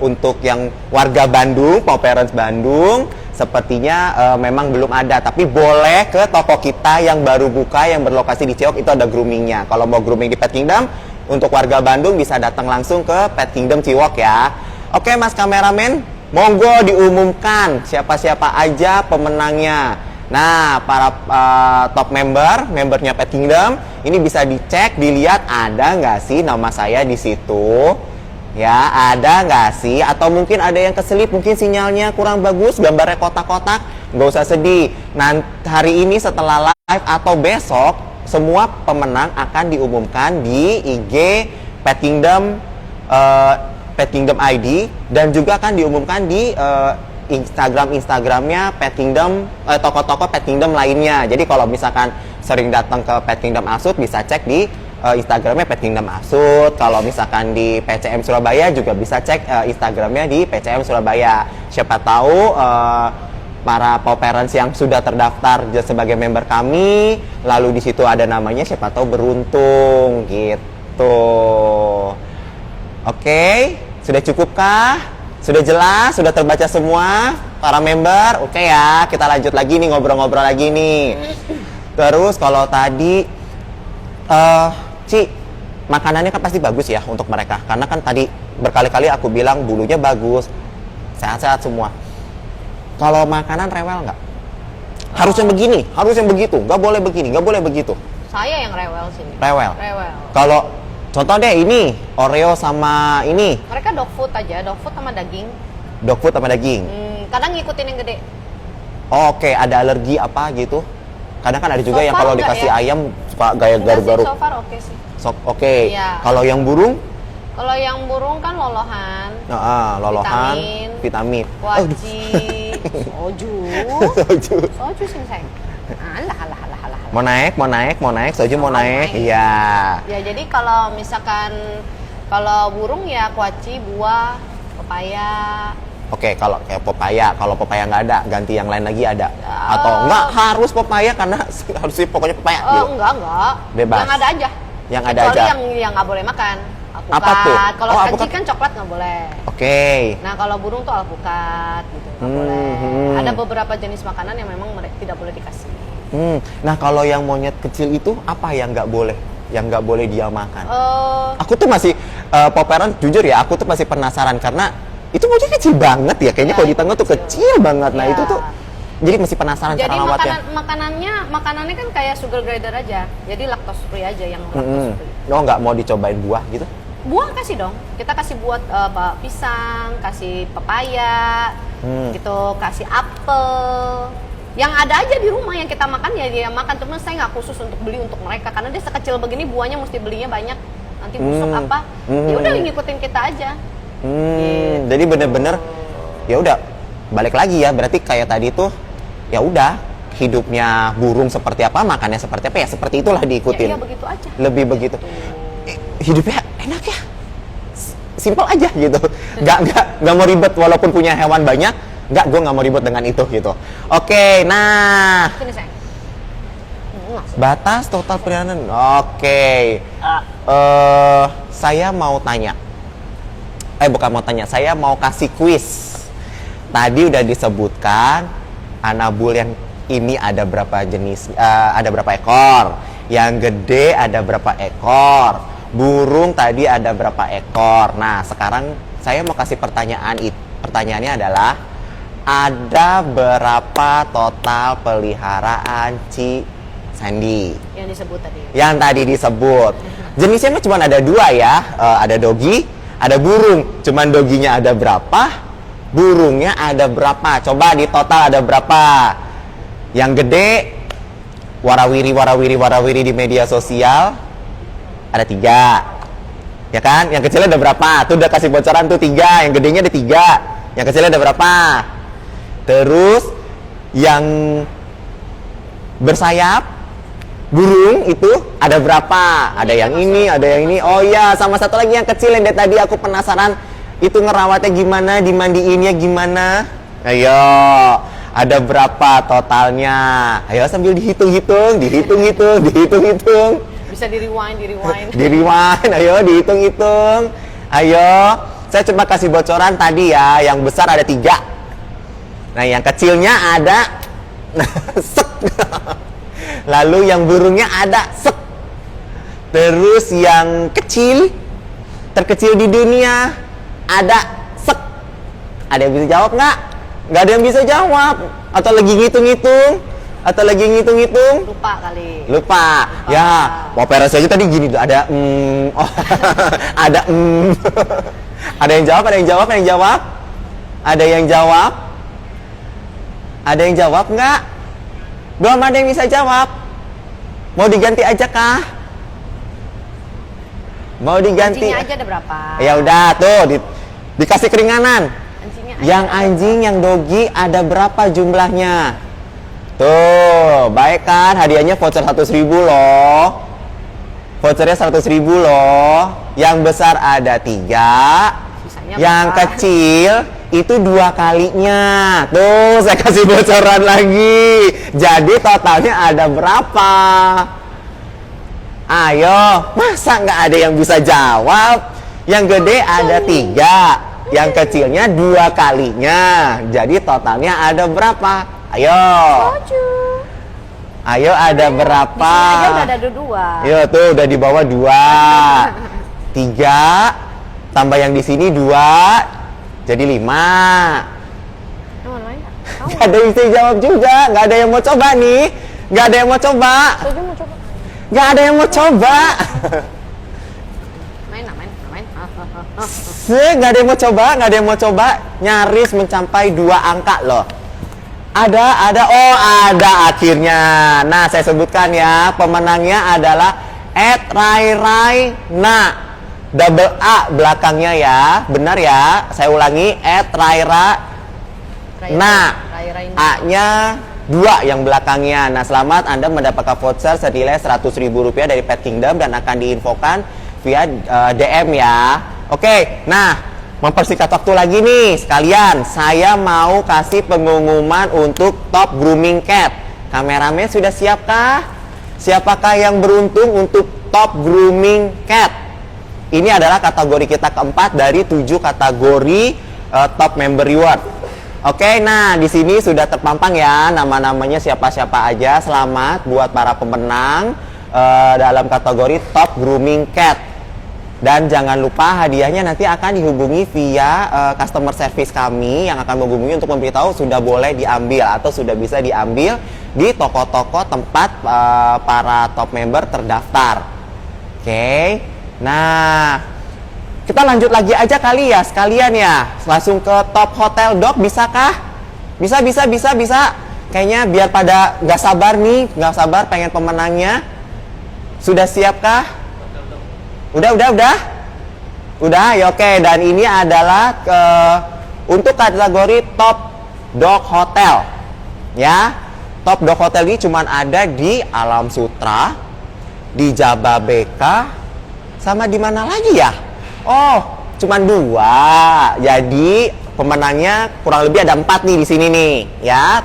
untuk yang warga Bandung, Paw Parents Bandung, sepertinya memang belum ada. Tapi boleh ke toko kita yang baru buka, yang berlokasi di Ciok, itu ada groomingnya. Kalau mau grooming di Pet Kingdom, untuk warga Bandung bisa datang langsung ke Pet Kingdom Ciwok ya. Oke Mas kameramen, monggo diumumkan siapa-siapa aja pemenangnya. Nah, para top membernya Pet Kingdom, ini bisa dicek, dilihat ada nggak sih nama saya di situ. Ya, ada nggak sih? Atau mungkin ada yang keselip, mungkin sinyalnya kurang bagus, gambarnya kotak-kotak. nggak usah sedih. Nanti hari ini setelah live atau besok, semua pemenang akan diumumkan di IG Pet Kingdom, Pet Kingdom ID, dan juga akan diumumkan di Instagramnya Pet Kingdom, toko-toko Pet Kingdom lainnya. Jadi kalau misalkan sering datang ke Pet Kingdom Asut, bisa cek di Instagramnya Pet Kingdom Asut. Kalau misalkan di PCM Surabaya juga bisa cek Instagramnya di PCM Surabaya. Siapa tahu para Paw Parents yang sudah terdaftar sebagai member kami, lalu di situ ada namanya, siapa tahu beruntung gitu. Oke, sudah cukupkah? Sudah jelas? Sudah terbaca semua para member? Oke ya, kita lanjut lagi nih, ngobrol-ngobrol lagi nih. Terus kalau tadi Ci, makanannya kan pasti bagus ya untuk mereka, karena kan tadi berkali-kali aku bilang bulunya bagus, sehat-sehat semua. Kalau makanan rewel nggak? Harusnya begini, harusnya begitu, nggak boleh begini, nggak boleh begitu. Saya yang rewel sini. Rewel. Rewel. Kalau contoh deh ini Oreo sama ini Mereka dog food aja, dog food sama daging. dog food sama daging. Kadang ngikutin yang gede. Oh, oke, ada alergi apa gitu? Kadang kan ada juga So yang far kalau enggak dikasih ya. ayam suka gaya Enggak sih, garuk-garuk. so far oke sih. Oke. Iya. Kalau yang burung? Kalau yang burung kan lolohan, Lolohan, Vitamin. vitamin. kuaci, soju. Soju. Soju sih sayang. Alah. Mau naik, soju mau Mau naik. naik. Iya. Ya jadi kalau misalkan kalau burung ya kuaci, buah, pepaya. Oke, kalau kayak pepaya, kalau pepaya nggak ada, ganti yang lain lagi ada. Oh. Atau nggak harus pepaya karena harus pokoknya pepaya. Oh gitu. enggak. Bebas. Yang ada aja. Yang ada Kecuali aja. yang nggak boleh makan. Alpukat. Apa tuh? Kalau Oh, anjing alpukat. kan coklat nggak boleh. Oke. Nah kalau burung tuh alpukat gitu nggak boleh. Ada beberapa jenis makanan yang memang tidak boleh dikasih. Nah kalau yang monyet kecil itu apa yang nggak boleh? Yang nggak boleh dia makan? Aku tuh masih Paw Parents, jujur ya, aku tuh masih penasaran karena itu monyet kecil banget ya. Kayaknya Ya, kalau di itu tengah tuh kecil. kecil banget. Nah Ya. itu tuh jadi masih penasaran Jadi cara rawatnya. makanannya kan kayak sugar glider aja. Jadi lactose free aja yang lactose free. Oh nggak mau dicobain buah gitu? Buah kasih dong. Kita kasih buat pisang, kasih pepaya, gitu, kasih apel. Yang ada aja di rumah yang kita makan ya dia makan. Cuma saya nggak khusus untuk beli untuk mereka karena dia sekecil begini buahnya mesti belinya banyak. Nanti busuk apa? Ya udah ngikutin kita aja. Gitu. Jadi bener-bener ya udah balik lagi ya. Berarti kayak tadi tuh ya udah hidupnya burung seperti apa, makannya seperti apa ya seperti itulah diikutin. Ya, iya begitu aja. Lebih begitu. Hidupnya enak ya, simple aja gitu. Nggak mau ribet walaupun punya hewan banyak. Gue nggak mau ribet dengan itu gitu. Oke, nah Sini sayang. batas total perjalanan. Oke. Saya mau tanya. Bukan mau tanya, saya mau kasih kuis. Tadi udah disebutkan anabul yang ini ada berapa jenis, ada berapa ekor. Yang gede ada berapa ekor. Burung tadi ada berapa ekor. Nah, sekarang saya mau kasih pertanyaan. Pertanyaannya adalah ada berapa total peliharaan Ci Sandy? Yang disebut tadi. Yang tadi disebut. Jenisnya mah cuma ada dua ya. Ada dogi, ada burung. Cuman doginya ada berapa? Burungnya ada berapa? Coba di total ada berapa? Yang gede, warawiri di media sosial ada 3. Ya kan? Yang kecilnya ada berapa? Tuh udah kasih bocoran tuh 3. Yang gedenya ada 3. Yang kecilnya ada berapa? Terus yang bersayap burung itu ada berapa? Ada yang ini, ada yang ini. Oh iya, sama satu lagi yang kecil yang dari tadi aku penasaran itu ngerawatnya gimana, dimandiinnya gimana? Ayo, ada berapa totalnya? Ayo sambil dihitung-hitung. Bisa di rewind. Di rewind, ayo dihitung-hitung. Ayo, saya coba kasih bocoran tadi ya. Yang besar ada 3. Nah, yang kecilnya ada sek. Lalu yang burungnya ada sek. Terus yang terkecil di dunia ada sek. Ada yang bisa jawab nggak? Nggak ada yang bisa jawab. Atau lagi ngitung-ngitung? Lupa kali. Lupa. Ya, Paw Parents aja tadi gini ada ada Ada yang jawab? Ada yang jawab? Ada yang jawab nggak? Belum ada yang bisa jawab. Mau diganti aja kah? Mau diganti? Anjingnya aja ada berapa? Ya udah tuh dikasih keringanan. Anjingnya Yang anjing, yang dogi ada berapa jumlahnya? Tuh, baik kan? Hadiahnya voucher 100.000 loh. Vouchernya 100.000 loh. Yang besar ada 3. Sisanya Yang berapa? kecil itu 2 kalinya. Tuh, saya kasih bocoran lagi. Jadi totalnya ada berapa? Ayo, masa nggak ada yang bisa jawab? Yang gede ada 3, yang kecilnya 2 kalinya. Jadi totalnya ada berapa? Ayo. Ayo ada berapa? Di sini aja udah ada 2. Yo tuh udah di bawah 2. 3 tambah yang di sini 2 jadi 5. Gak ada yang bisa jawab juga. Gak ada yang mau coba nih. Gak ada yang mau coba. Soju mau coba. Gak ada yang mau coba. Main. Gak ada yang mau coba. Gak ada yang mau coba. Nyaris mencapai 2 angka loh. Ada. Oh, ada akhirnya. Nah, saya sebutkan ya. Pemenangnya adalah @rairaina. Double A belakangnya ya. Benar ya. Saya ulangi. @rairaina. A-nya 2 yang belakangnya. Nah, selamat Anda mendapatkan voucher senilai Rp100.000 dari Pet Kingdom dan akan diinfokan via DM ya. Oke, nah mempersingkat waktu lagi nih sekalian, saya mau kasih pengumuman untuk top grooming cat. Kameramen sudah siapkah? Siapakah yang beruntung untuk top grooming cat? Ini adalah kategori kita keempat dari 7 kategori top member reward. Oke, nah di sini sudah terpampang ya nama-namanya siapa-siapa aja. Selamat buat para pemenang dalam kategori top grooming cat. Dan jangan lupa hadiahnya nanti akan dihubungi via customer service kami yang akan menghubungi untuk memberitahu sudah boleh diambil atau sudah bisa diambil di toko-toko tempat para top member terdaftar. Oke, nah kita lanjut lagi aja kali ya sekalian ya. Langsung ke top hotel dog, bisakah? Bisa. Kayaknya biar pada nggak sabar nih, nggak sabar pengen pemenangnya. Sudah siapkah? Udah ya oke. Dan ini adalah untuk kategori top dog hotel ya. Top dog hotel ini cuma ada di Alam Sutra, di Jababeka, sama di mana lagi ya? Oh, cuma 2. Jadi pemenangnya kurang lebih ada 4 nih di sini nih ya.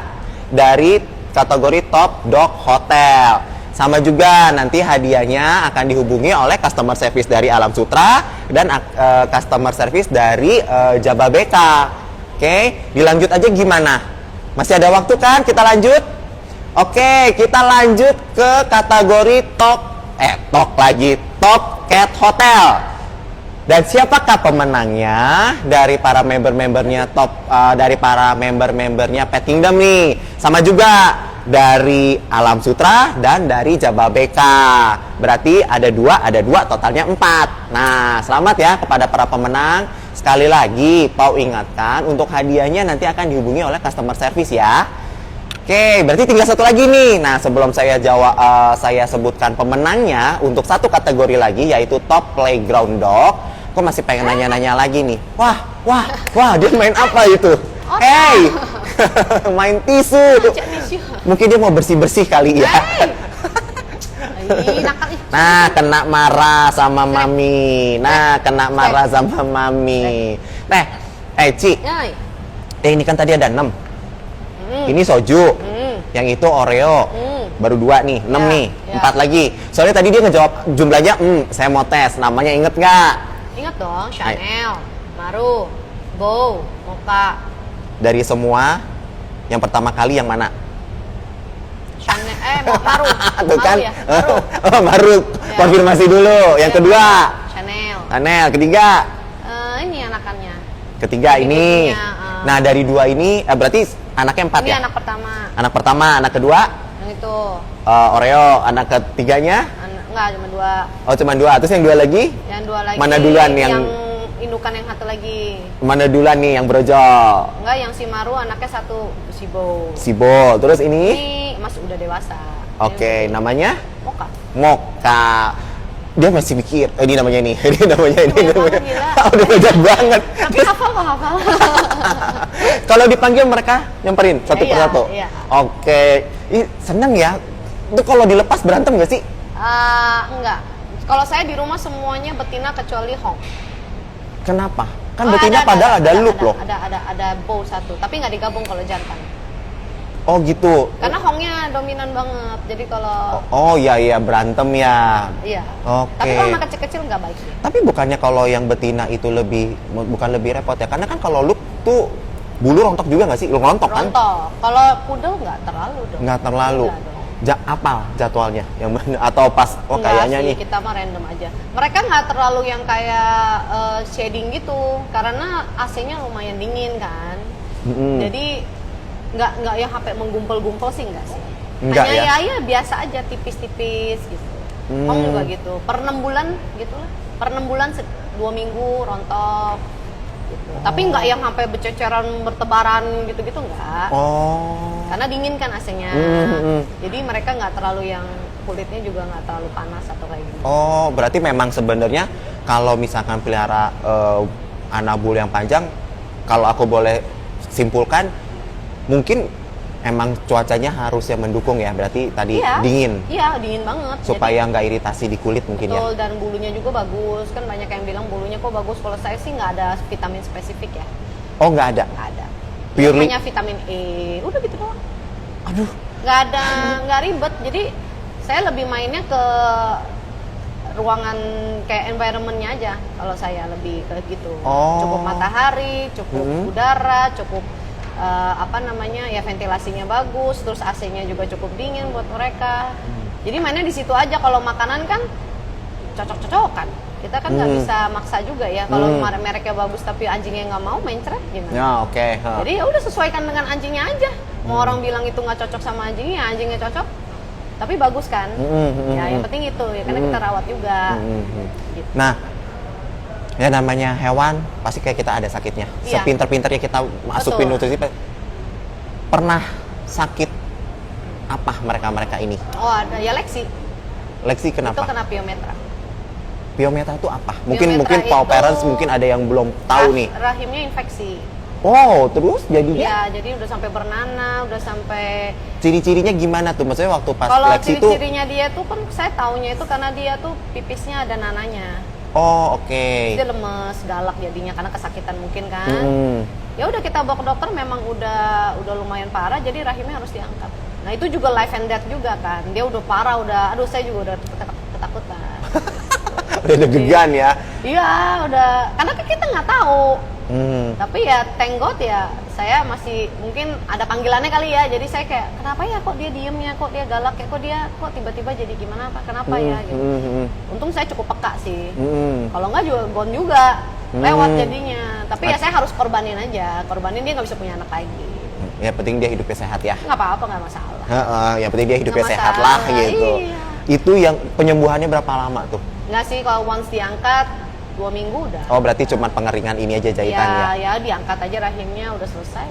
Dari kategori top dog hotel. Sama juga nanti hadiahnya akan dihubungi oleh customer service dari Alam Sutra dan customer service dari Jababeka. Oke, dilanjut aja gimana? Masih ada waktu kan? Kita lanjut? Oke, kita lanjut ke kategori top cat hotel. Dan siapakah pemenangnya dari para member-membernya dari para member-membernya Pet Kingdom nih? Sama juga dari Alam Sutra dan dari Jababeka. Berarti ada 2, totalnya 4. Nah, selamat ya kepada para pemenang. Sekali lagi, Pau ingatkan untuk hadiahnya nanti akan dihubungi oleh customer service ya. Oke, berarti tinggal satu lagi nih. Nah, sebelum saya saya sebutkan pemenangnya untuk satu kategori lagi yaitu top playground dog. Kok masih pengen nanya-nanya lagi nih? Wah, dia main apa itu? Hey, main tisu. Mungkin dia mau bersih-bersih kali ya. Nah, kena marah sama mami. Ci. Ini kan tadi ada 6. Ini soju. Yang itu Oreo. Baru 2 nih, 6 nih. 4 lagi. Soalnya tadi dia ngejawab jumlahnya, saya mau tes. Namanya inget nggak? Ingat dong, Chanel, Maru, Bow, Mocha. Dari semua, yang pertama kali yang mana? Chanel, Maru. Tuh kan? Ya? Maru. Maru. Ya. Konfirmasi dulu. Yang kedua? Chanel. Ketiga? Ini anakannya. Ketiga ini. Nah, dari 2 ini, berarti anaknya 4 ini ya? anak pertama. Anak pertama, anak kedua? Yang itu. Oreo, anak ketiganya? Enggak, cuma 2. Oh, cuma 2. Terus yang 2 lagi? Yang 2 lagi. Mana duluan yang indukan yang satu lagi. Mana duluan nih yang brojol? Enggak, yang si Maru anaknya satu Sibo. Sibo. Terus ini? Ini masih udah dewasa. Oke, namanya? Moka. Moka. Dia masih mikir, ini namanya ini, ini namanya ini. Banyak namanya. banget, gila. Udah banyak banget. Tapi hafal kok hafal. Kalau dipanggil mereka nyamperin satu Iya, persatu. iya. Oke, ih seneng ya. Itu kalau dilepas berantem nggak sih? Enggak. Kalau saya di rumah semuanya betina kecuali Hong. Kenapa? Kan betina padahal ada loop loh. Ada bow satu, tapi nggak digabung kalau jantan. Oh gitu. Karena Hongnya dominan banget. Jadi kalau Oh iya berantem ya. iya. Oke. Tapi kalau anak kecil-kecil nggak baik sih. Tapi bukannya kalau yang betina itu bukan lebih repot ya? Karena kan kalau loop tuh bulu rontok juga nggak sih? Lu rontok kan? Rontok. Kalau pudel nggak terlalu dong. Nggak terlalu. Nggak dong. Apa jadwalnya? Yang mana? Atau pas? Oh Enggak kayaknya sih, nih. kita mah random aja. Mereka nggak terlalu yang kayak shading gitu, karena AC-nya lumayan dingin kan. Mm-mm. Jadi nggak yang sampai menggumpal-gumpal sih nggak sih. Enggak Hanya ya? biasa aja tipis-tipis gitu. Hong juga gitu. Per 6 bulan gitu lah. Per 6 bulan 2 minggu rontok. Gitu. Tapi nggak yang sampai berceceran bertebaran gitu-gitu nggak. Oh. Karena dingin kan AC-nya. Jadi mereka nggak terlalu yang kulitnya juga nggak terlalu panas atau kayak gitu. Oh, berarti memang sebenarnya kalau misalkan pelihara anabul yang panjang, kalau aku boleh simpulkan, mungkin emang cuacanya harus yang mendukung ya. Berarti tadi Iya. dingin, Iya, dingin banget. supaya nggak iritasi di kulit mungkin ya. Betul, dan bulunya juga bagus. Kan banyak yang bilang bulunya kok bagus. Kalau saya sih nggak ada vitamin spesifik ya. Oh, nggak ada. Nggak ada. Purely. Hanya vitamin E. Udah gitu doang. Aduh. Nggak ribet. Jadi saya lebih mainnya ke ruangan kayak environment-nya aja. Kalau saya lebih ke gitu. Oh. Cukup matahari, cukup udara, cukup ya ventilasinya bagus, terus AC-nya juga cukup dingin buat mereka. Jadi mainnya di situ aja. Kalau makanan kan cocok-cocokan. Kita kan nggak bisa maksa juga ya. Kalau mereknya bagus tapi anjingnya nggak mau, main cerai gimana? Ya, oke. Jadi ya udah sesuaikan dengan anjingnya aja. Mau orang bilang itu nggak cocok sama anjingnya, anjingnya cocok. Tapi bagus kan? Ya yang penting itu ya, karena kita rawat juga. Gitu. Nah, ya namanya hewan pasti kayak kita ada sakitnya. Iya. Sepinter-pinternya kita masukin Betul. nutrisi, pernah sakit apa mereka ini? Oh ada ya Lexi. Lexi Itu kenapa? kena piometra. Piometra itu apa? Mungkin Piometra paw itu parents mungkin ada yang belum tahu nih. Rahimnya infeksi. Wow, terus jadinya Ya, jadi udah sampai bernanah, udah sampai ciri-cirinya gimana tuh? Maksudnya waktu pas kalau Lexi itu ciri-cirinya dia tuh kan saya taunya itu karena dia tuh pipisnya ada nananya. oh, oke. Dia lemes, galak jadinya karena kesakitan mungkin kan. Mm-mm. Ya udah kita bawa ke dokter, memang udah lumayan parah, jadi rahimnya harus diangkat. Nah itu juga life and death juga kan. Dia udah parah, aduh saya juga udah ketakutan. Udah deg-degan ya. Iya udah, karena kan kita nggak tahu. Tapi ya thank God ya, saya masih mungkin ada panggilannya kali ya. Jadi saya kayak kenapa ya kok dia diemnya, kok dia galak ya, kok tiba-tiba jadi gimana apa, kenapa ya gitu. Untung saya cukup peka sih. Kalau nggak juga gone juga, lewat jadinya. Tapi ya saya harus korbanin aja, korbanin dia nggak bisa punya anak lagi. Ya penting dia hidupnya sehat ya. Nggak apa-apa, nggak masalah. Yang penting dia hidupnya Nggak sehat lah masalah, gitu. iya. Itu yang penyembuhannya berapa lama tuh? Nggak sih, kalau once diangkat 2 minggu udah. Oh berarti cuma pengeringan ini aja jahitan ya? Ya diangkat aja rahimnya, udah selesai,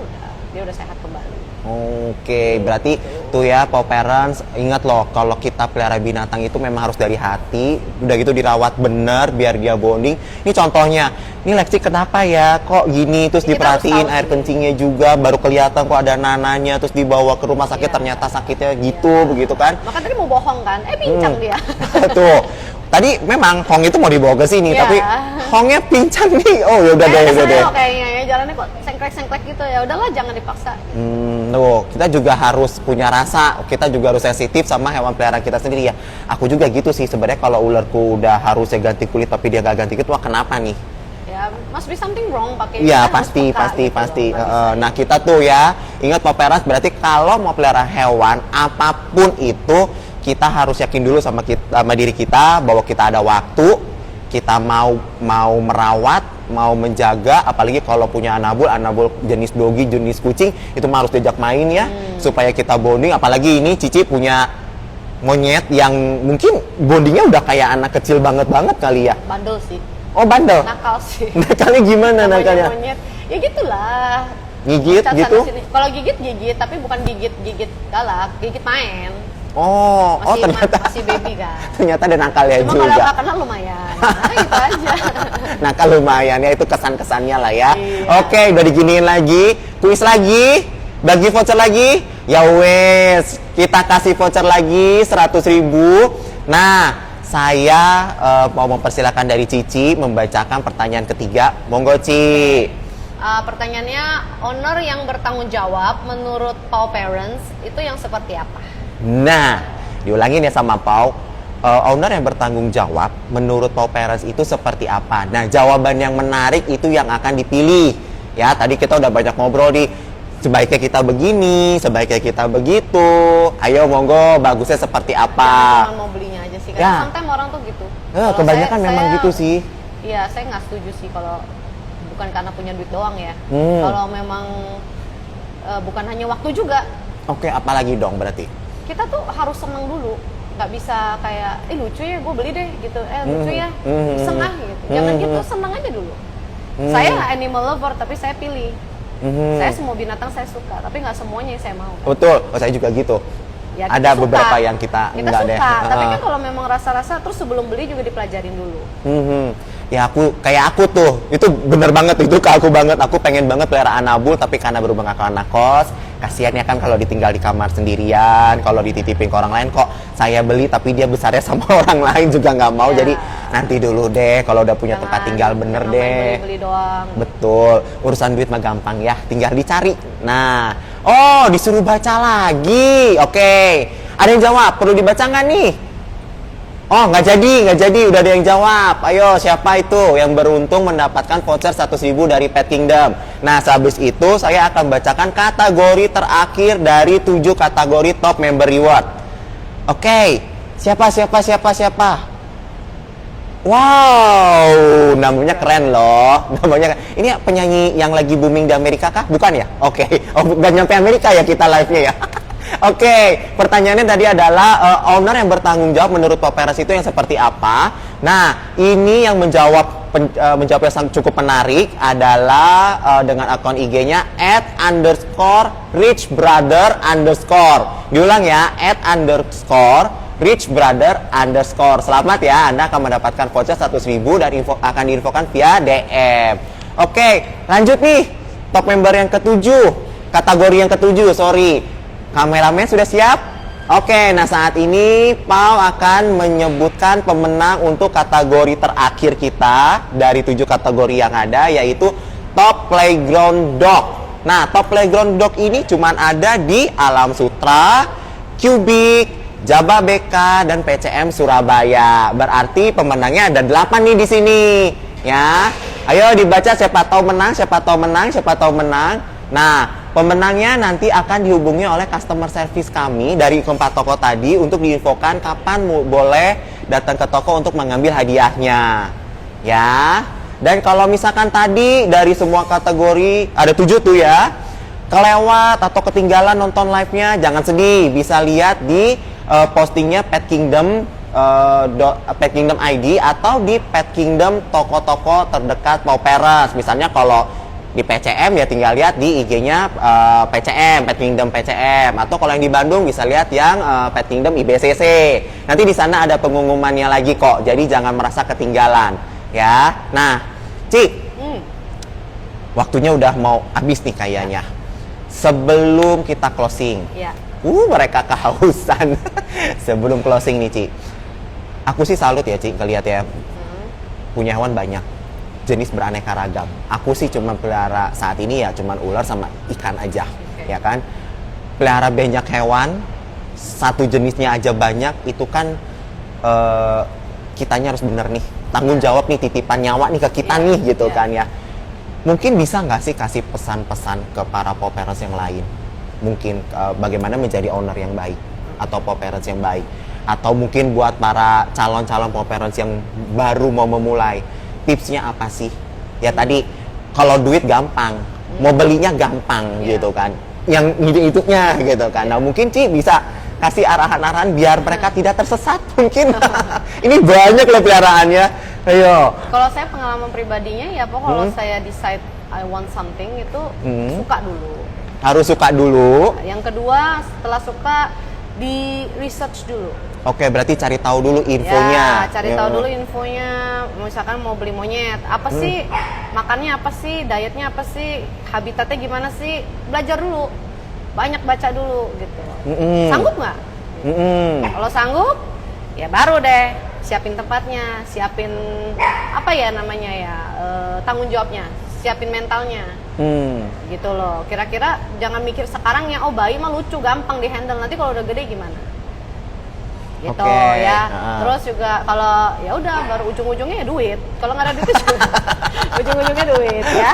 dia udah sehat kembali. Oke, berarti tuh ya paw parents, ingat loh kalau kita pelihara binatang itu memang harus dari hati, udah gitu dirawat bener biar dia bonding. Ini contohnya, ini Lexi kenapa ya kok gini, terus Kita diperhatiin harus tahu air sih. kencingnya juga, baru kelihatan kok ada nananya, terus dibawa ke rumah sakit Iya. ternyata sakitnya gitu, begitu kan? Maka tadi mau bohong kan, pincang dia. Tuh, tadi memang Hong itu mau dibawa ke sini, Iya. tapi Hongnya pincang nih. Oh ya udah deh, udah deh. Kayaknya ya jalannya kok sengklek-sengklek gitu, ya udahlah jangan dipaksa. Tuh, kita juga harus punya rasa, kita juga harus sensitif sama hewan peliharaan kita sendiri ya. Aku juga gitu sih sebenarnya, kalau ularku udah harusnya ganti kulit tapi dia gak ganti kulit, wah kenapa nih? Ya must be something wrong pakai. Iya kita harus pasti peka gitu pasti. loh, nggak bisa. Nah kita tuh ya, ingat paw parents, berarti kalau mau pelihara hewan apapun itu, kita harus yakin dulu sama diri kita bahwa kita ada waktu, kita mau merawat, mau menjaga, apalagi kalau punya anabul jenis dogi, jenis kucing, itu mah harus diajak main ya, supaya kita bonding. Apalagi ini Cici punya monyet yang mungkin bondingnya udah kayak anak kecil banget kali ya. Bandel sih. Oh, bandel. Nakal sih. Nakalnya gimana Namanya nakalnya? monyet. Ya gitulah. Gigit Loncat gitu? sana sini. Kalau gigit, tapi bukan gigit galak, gigit main. Oh, ternyata Masih baby kan. ternyata ada nakalnya Cuma kalau juga. nggak kenal lumayan. Nah, gitu aja. Nakal lumayan ya, itu kesan-kesannya lah ya. Iya. Oke, udah diginiin lagi, kuis lagi, bagi voucher lagi. Ya wes, kita kasih voucher lagi 100.000. Nah, saya mau mempersilakan dari Cici membacakan pertanyaan ketiga. Monggo, Ci. Pertanyaannya, owner yang bertanggung jawab menurut Pau Parents itu yang seperti apa? Nah, diulangin ya sama Pau. Owner yang bertanggung jawab menurut Pau Parents itu seperti apa? Nah, jawaban yang menarik itu yang akan dipilih. Ya, tadi kita udah banyak ngobrol di sebaiknya kita begini, sebaiknya kita begitu. Ayo monggo, bagusnya seperti apa? Jangan mau belinya aja sih. Ya. Karena sometimes orang tuh gitu. Kalau Kebanyakan memang gitu sih. Iya, saya nggak setuju sih kalau bukan karena punya duit doang ya. Hmm. Kalau memang bukan hanya waktu juga. Oke, apalagi dong berarti? Kita tuh harus senang dulu. Nggak bisa kayak, lucu ya, gue beli deh gitu. Lucu ya, iseng ah gitu. Jangan gitu, senang aja dulu. Saya animal lover, tapi saya pilih. Saya semua binatang saya suka, tapi nggak semuanya yang saya mau. Betul, saya juga gitu. Ya, Ada suka. beberapa yang kita enggak suka, deh. tapi kan kalau memang rasa-rasa terus sebelum beli juga dipelajarin dulu. Ya kayak aku tuh, itu bener banget, itu ke aku banget. Aku pengen banget pelihara anabul, tapi karena berhubung aku anak kos, kasihan ya kan kalau ditinggal di kamar sendirian, kalau dititipin ke orang lain kok saya beli tapi dia besarnya sama orang lain juga nggak mau. Ya. Jadi nanti dulu deh kalau udah punya tempat tinggal bener jangan main deh. beli-beli doang. Betul, urusan duit mah gampang ya, tinggal dicari. Nah, disuruh baca lagi. Oke, ada yang jawab, perlu dibaca nggak nih? Oh, nggak jadi, udah ada yang jawab. Ayo, siapa itu yang beruntung mendapatkan voucher 100.000 dari Pet Kingdom? Nah, sehabis itu saya akan bacakan kategori terakhir dari 7 kategori top member reward. Oke, siapa? Wow, namanya keren loh. Ini penyanyi yang lagi booming di Amerika kah? Bukan ya? Oke. Oh, bukan nyampe Amerika ya kita live-nya ya. Oke, pertanyaannya tadi adalah owner yang bertanggung jawab menurut Pau Parents itu yang seperti apa? Nah, ini yang menjawabnya cukup menarik adalah dengan akun IG-nya @_richbrother_. Diulang ya, @_richbrother_. Selamat ya, Anda akan mendapatkan voucher 100.000 dan akan diinfokan via DM. Oke, lanjut nih. Top member yang ketujuh, kategori yang ketujuh, sorry. Kameramen sudah siap? Oke, nah saat ini Pau akan menyebutkan pemenang untuk kategori terakhir kita dari 7 kategori yang ada, yaitu Top Playground Dog. Nah, Top Playground Dog ini cuma ada di Alam Sutra, Cubic, Jababeka, dan PCM Surabaya. Berarti pemenangnya ada 8 nih di sini. Ya, ayo dibaca siapa tahu menang. Nah, pemenangnya nanti akan dihubungi oleh customer service kami dari keempat toko tadi untuk diinfokan kapan boleh datang ke toko untuk mengambil hadiahnya. Ya. Dan kalau misalkan tadi dari semua kategori ada 7 tuh ya, kelewat atau ketinggalan nonton live-nya, jangan sedih. Bisa lihat di postingnya Pet Kingdom Pet Kingdom ID atau di Pet Kingdom toko-toko terdekat Pau Parents. Misalnya kalau di PCM ya tinggal lihat di IG-nya PCM, Pet Kingdom PCM, atau kalau yang di Bandung bisa lihat yang Pet Kingdom IBCC. Nanti di sana ada pengumumannya lagi kok. Jadi jangan merasa ketinggalan, ya. Nah, Ci. Waktunya udah mau habis nih kayaknya. Sebelum kita closing. Iya. Mereka kehausan. Sebelum closing nih, Ci. Aku sih salut ya, Ci, ngeliat ya. Punya hewan banyak. Jenis beraneka ragam. Aku sih cuma pelihara saat ini ya cuman ular sama ikan aja, ya kan. Pelihara banyak hewan, satu jenisnya aja banyak, itu kan kitanya harus bener nih, tanggung jawab nih, titipan nyawa nih ke kita nih gitu kan ya. Mungkin bisa nggak sih kasih pesan-pesan ke para Pau Parents yang lain? Mungkin bagaimana menjadi owner yang baik atau Pau Parents yang baik, atau mungkin buat para calon-calon Pau Parents yang baru mau memulai, tipsnya apa sih? Ya tadi, kalau duit gampang, mau belinya gampang gitu kan. Yang hitung-hitungnya gitu kan. Nah mungkin Ci bisa kasih arahan-arahan biar mereka tidak tersesat mungkin. Ini banyak loh peliharaannya. Ayo. Kalau saya pengalaman pribadinya ya, kalau saya decide I want something itu suka dulu. Harus suka dulu. Yang kedua, setelah suka di research dulu. Oke, berarti cari tahu dulu infonya. Ya, cari tahu dulu infonya. Misalkan mau beli monyet, apa sih makannya, apa sih dietnya, apa sih habitatnya gimana sih? Belajar dulu, banyak baca dulu gitu. Sanggup nggak? Kalau sanggup, ya baru deh siapin tempatnya, siapin apa ya namanya ya, tanggung jawabnya, siapin mentalnya. Gitu loh. Kira-kira jangan mikir sekarang ya, oh bayi mah lucu, gampang dihandle, nanti kalau udah gede gimana? Gitu ya. Terus juga kalau ya udah baru ujung-ujungnya ya duit. Kalau nggak ada duit juga ujung-ujungnya duit ya.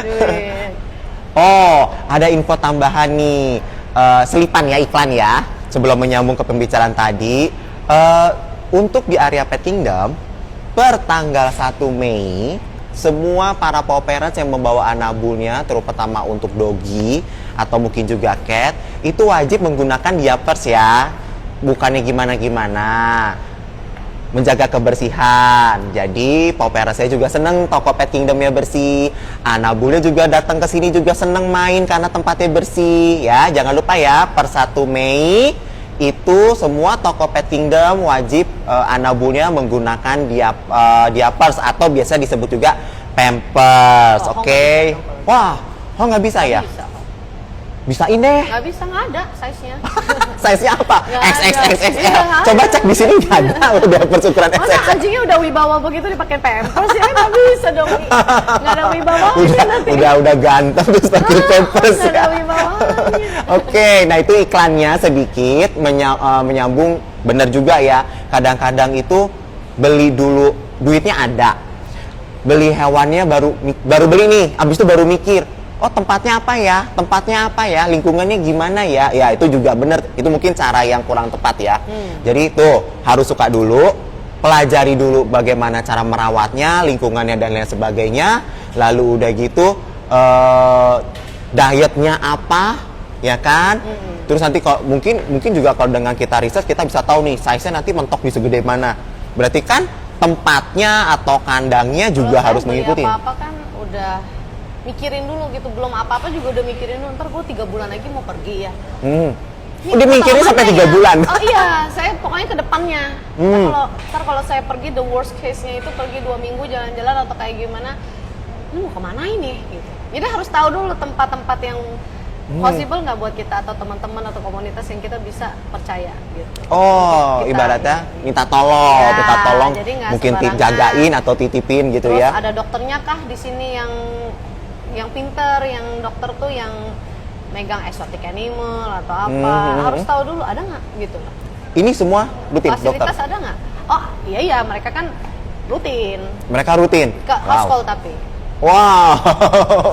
Duit. Oh, ada info tambahan nih. Selipan ya, iklan ya. Sebelum menyambung ke pembicaraan tadi, untuk di area Pet Kingdom per tanggal 1 Mei semua para paw parents yang membawa anabulnya, terutama untuk doggy atau mungkin juga cat, itu wajib menggunakan diapers ya. Bukannya gimana-gimana, menjaga kebersihan. Jadi paw parents saya juga seneng toko Pet Kingdomnya bersih. Anabulnya juga datang ke sini juga seneng main karena tempatnya bersih ya. Jangan lupa ya, per 1 Mei itu semua toko Pet Kingdom wajib anabulnya menggunakan diapers atau biasa disebut juga pampers. Oke. Wah, nggak bisa ya? Bisa. Bisain deh. Nggak bisa, nggak ada size-nya. Size-nya apa? Nggak ada. XXXXL. Iya, nggak Coba ada. cek di sini nggak ada udah ukuran Masa XXL. anjingnya udah wibawa begitu dipakai pampers ya? Nggak bisa dong. Nggak ada wibawa nanti. Udah ganteng terus pakai pampers Nggak ada ya. wibawanya. Oke, nah itu iklannya sedikit menyambung, bener juga ya. Kadang-kadang itu beli dulu, duitnya ada, beli hewannya baru beli nih, abis itu baru mikir, oh tempatnya apa ya, lingkungannya gimana ya. Ya itu juga bener, itu mungkin cara yang kurang tepat ya. Jadi tuh harus suka dulu, pelajari dulu bagaimana cara merawatnya, lingkungannya dan lain sebagainya. Lalu udah gitu dietnya apa, ya kan? Terus nanti kalau mungkin juga kalau dengan kita riset kita bisa tahu nih size-nya nanti mentok di segede mana. Berarti kan tempatnya atau kandangnya juga Kalau harus saya beli mengikuti. apa-apa kan udah mikirin dulu gitu, belum apa-apa juga udah mikirin dulu, ntar gue 3 bulan lagi mau pergi ya. Udah mikirin sampai 3 bulan. Oh iya, saya pokoknya ke depannya. Ntar kalau saya pergi, the worst case-nya itu pergi 2 minggu jalan-jalan atau kayak gimana, lu mau kemana ini gitu. Jadi harus tahu dulu tempat-tempat yang possible nggak buat kita atau teman-teman atau komunitas yang kita bisa percaya gitu. Oh, Kita ibaratnya ini. minta tolong, Ya, jadi nggak mungkin sembarangan. jagain atau titipin gitu Terus ya. ada dokternya kah di sini yang pinter, yang dokter tuh yang megang exotic animal atau apa, harus tahu dulu ada nggak gitu loh. Ini semua rutin Fasilitas dokter. ada nggak? Oh iya mereka kan rutin Mereka rutin. ke household tapi Wow.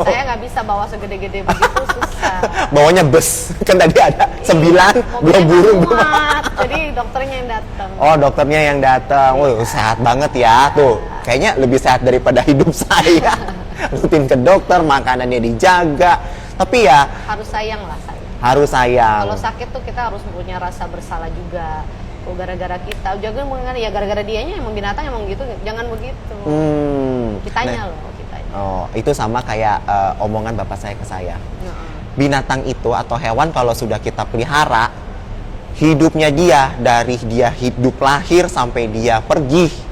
saya nggak bisa bawa segede-gede begitu, susah. Bawanya bus. Kan tadi ada 9, belum Mobilnya burung. nggak muat, jadi dokternya yang datang. Oh, dokternya yang datang. Wah, sehat banget ya. Tuh, kayaknya lebih sehat daripada hidup saya. Rutin ke dokter, makanannya dijaga. Tapi ya Harus sayang lah saya. harus sayang. Kalau sakit tuh kita harus punya rasa bersalah juga. Oh gara-gara kita, jangan mengenai ya gara-gara dianya emang binatang emang gitu, jangan begitu. Kitanya Nah, loh, kitanya. Oh, itu sama kayak omongan bapak saya ke saya. Nah, Binatang itu atau hewan kalau sudah kita pelihara, hidupnya dia dari dia hidup lahir sampai dia pergi,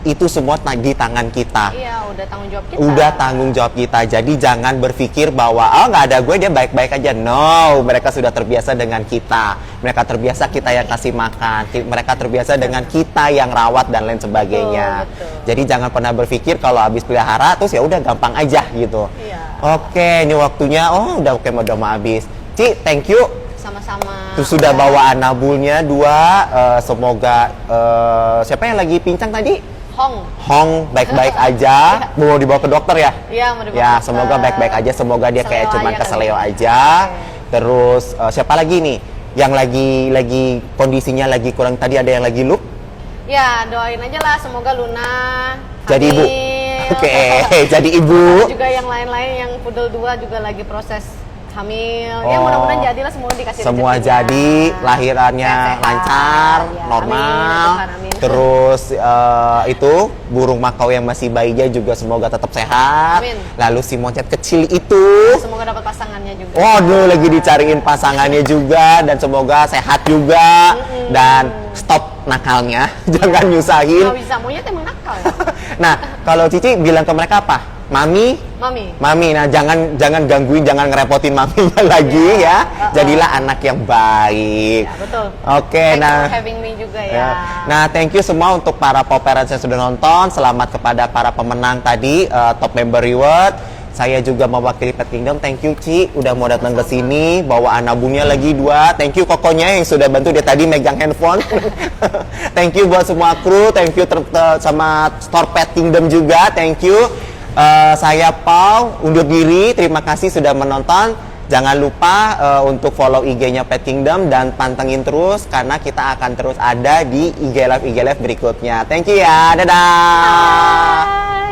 itu semua di tangan kita. iya, udah tanggung jawab kita. Udah tanggung jawab kita. Jadi jangan berpikir bahwa oh nggak ada gue dia baik-baik aja. No, mereka sudah terbiasa dengan kita. Mereka terbiasa kita yang kasih makan. Mereka terbiasa dengan kita yang rawat dan lain sebagainya. Betul. Jadi jangan pernah berpikir kalau habis pelihara terus ya udah gampang aja gitu. Iya. Oke, ini waktunya. Oh udah oke udah mau habis. Ci, thank you. Sama-sama. Terus sudah bawa anabulnya 2. Semoga siapa yang lagi pincang tadi? Hong baik-baik aja. Mau dibawa ke dokter ya? Iya, mau dibawa Ya, ke semoga dokter. baik-baik aja. Semoga dia kayak Keseleo cuman aja keseleo kali. aja. Oke. Terus siapa lagi nih? Yang lagi kondisinya lagi kurang, tadi ada yang lagi loop. Ya, doain aja lah semoga Luna Jadi ibu. hamil. Oke, jadi ibu. Ada juga yang lain-lain yang pudel 2 juga lagi proses hamil. Oh. Ya mudah-mudahan jadilah, semua dikasih Semua rezekinya. jadi, lahirannya Sehat-sehat. lancar, Ya, normal. amin, Tuhan, amin. Terus itu burung makau yang masih bayinya juga semoga tetap sehat. Amin. Lalu si monyet kecil itu, Semoga dapat pasangannya juga. waduh, lagi dicariin pasangannya juga, dan semoga sehat juga dan stop nakalnya, jangan nyusahin. Nggak bisa, monyet emang nakal ya. Nah, kalau Cici bilang ke mereka apa? Mami, Mami. nah jangan gangguin, jangan ngerepotin maminya lagi ya. Jadilah anak yang baik. Ya, betul. Oke, Thanks nah. for having me juga ya. Ya. Nah, thank you semua untuk para Pau Parents yang sudah nonton. Selamat kepada para pemenang tadi, top member reward. Saya juga mewakili Pet Kingdom. Thank you Ci, udah mau datang ke sini, bawa anabungnya lagi 2. Thank you Kokonya yang sudah bantu dia tadi megang handphone. Thank you buat semua kru. Thank you sama Store Pet Kingdom juga. Thank you. Saya Pau undur diri. Terima kasih sudah menonton. Jangan lupa untuk follow IG-nya Pet Kingdom dan pantengin terus karena kita akan terus ada di IG Live berikutnya. Thank you ya. Dadah. Bye.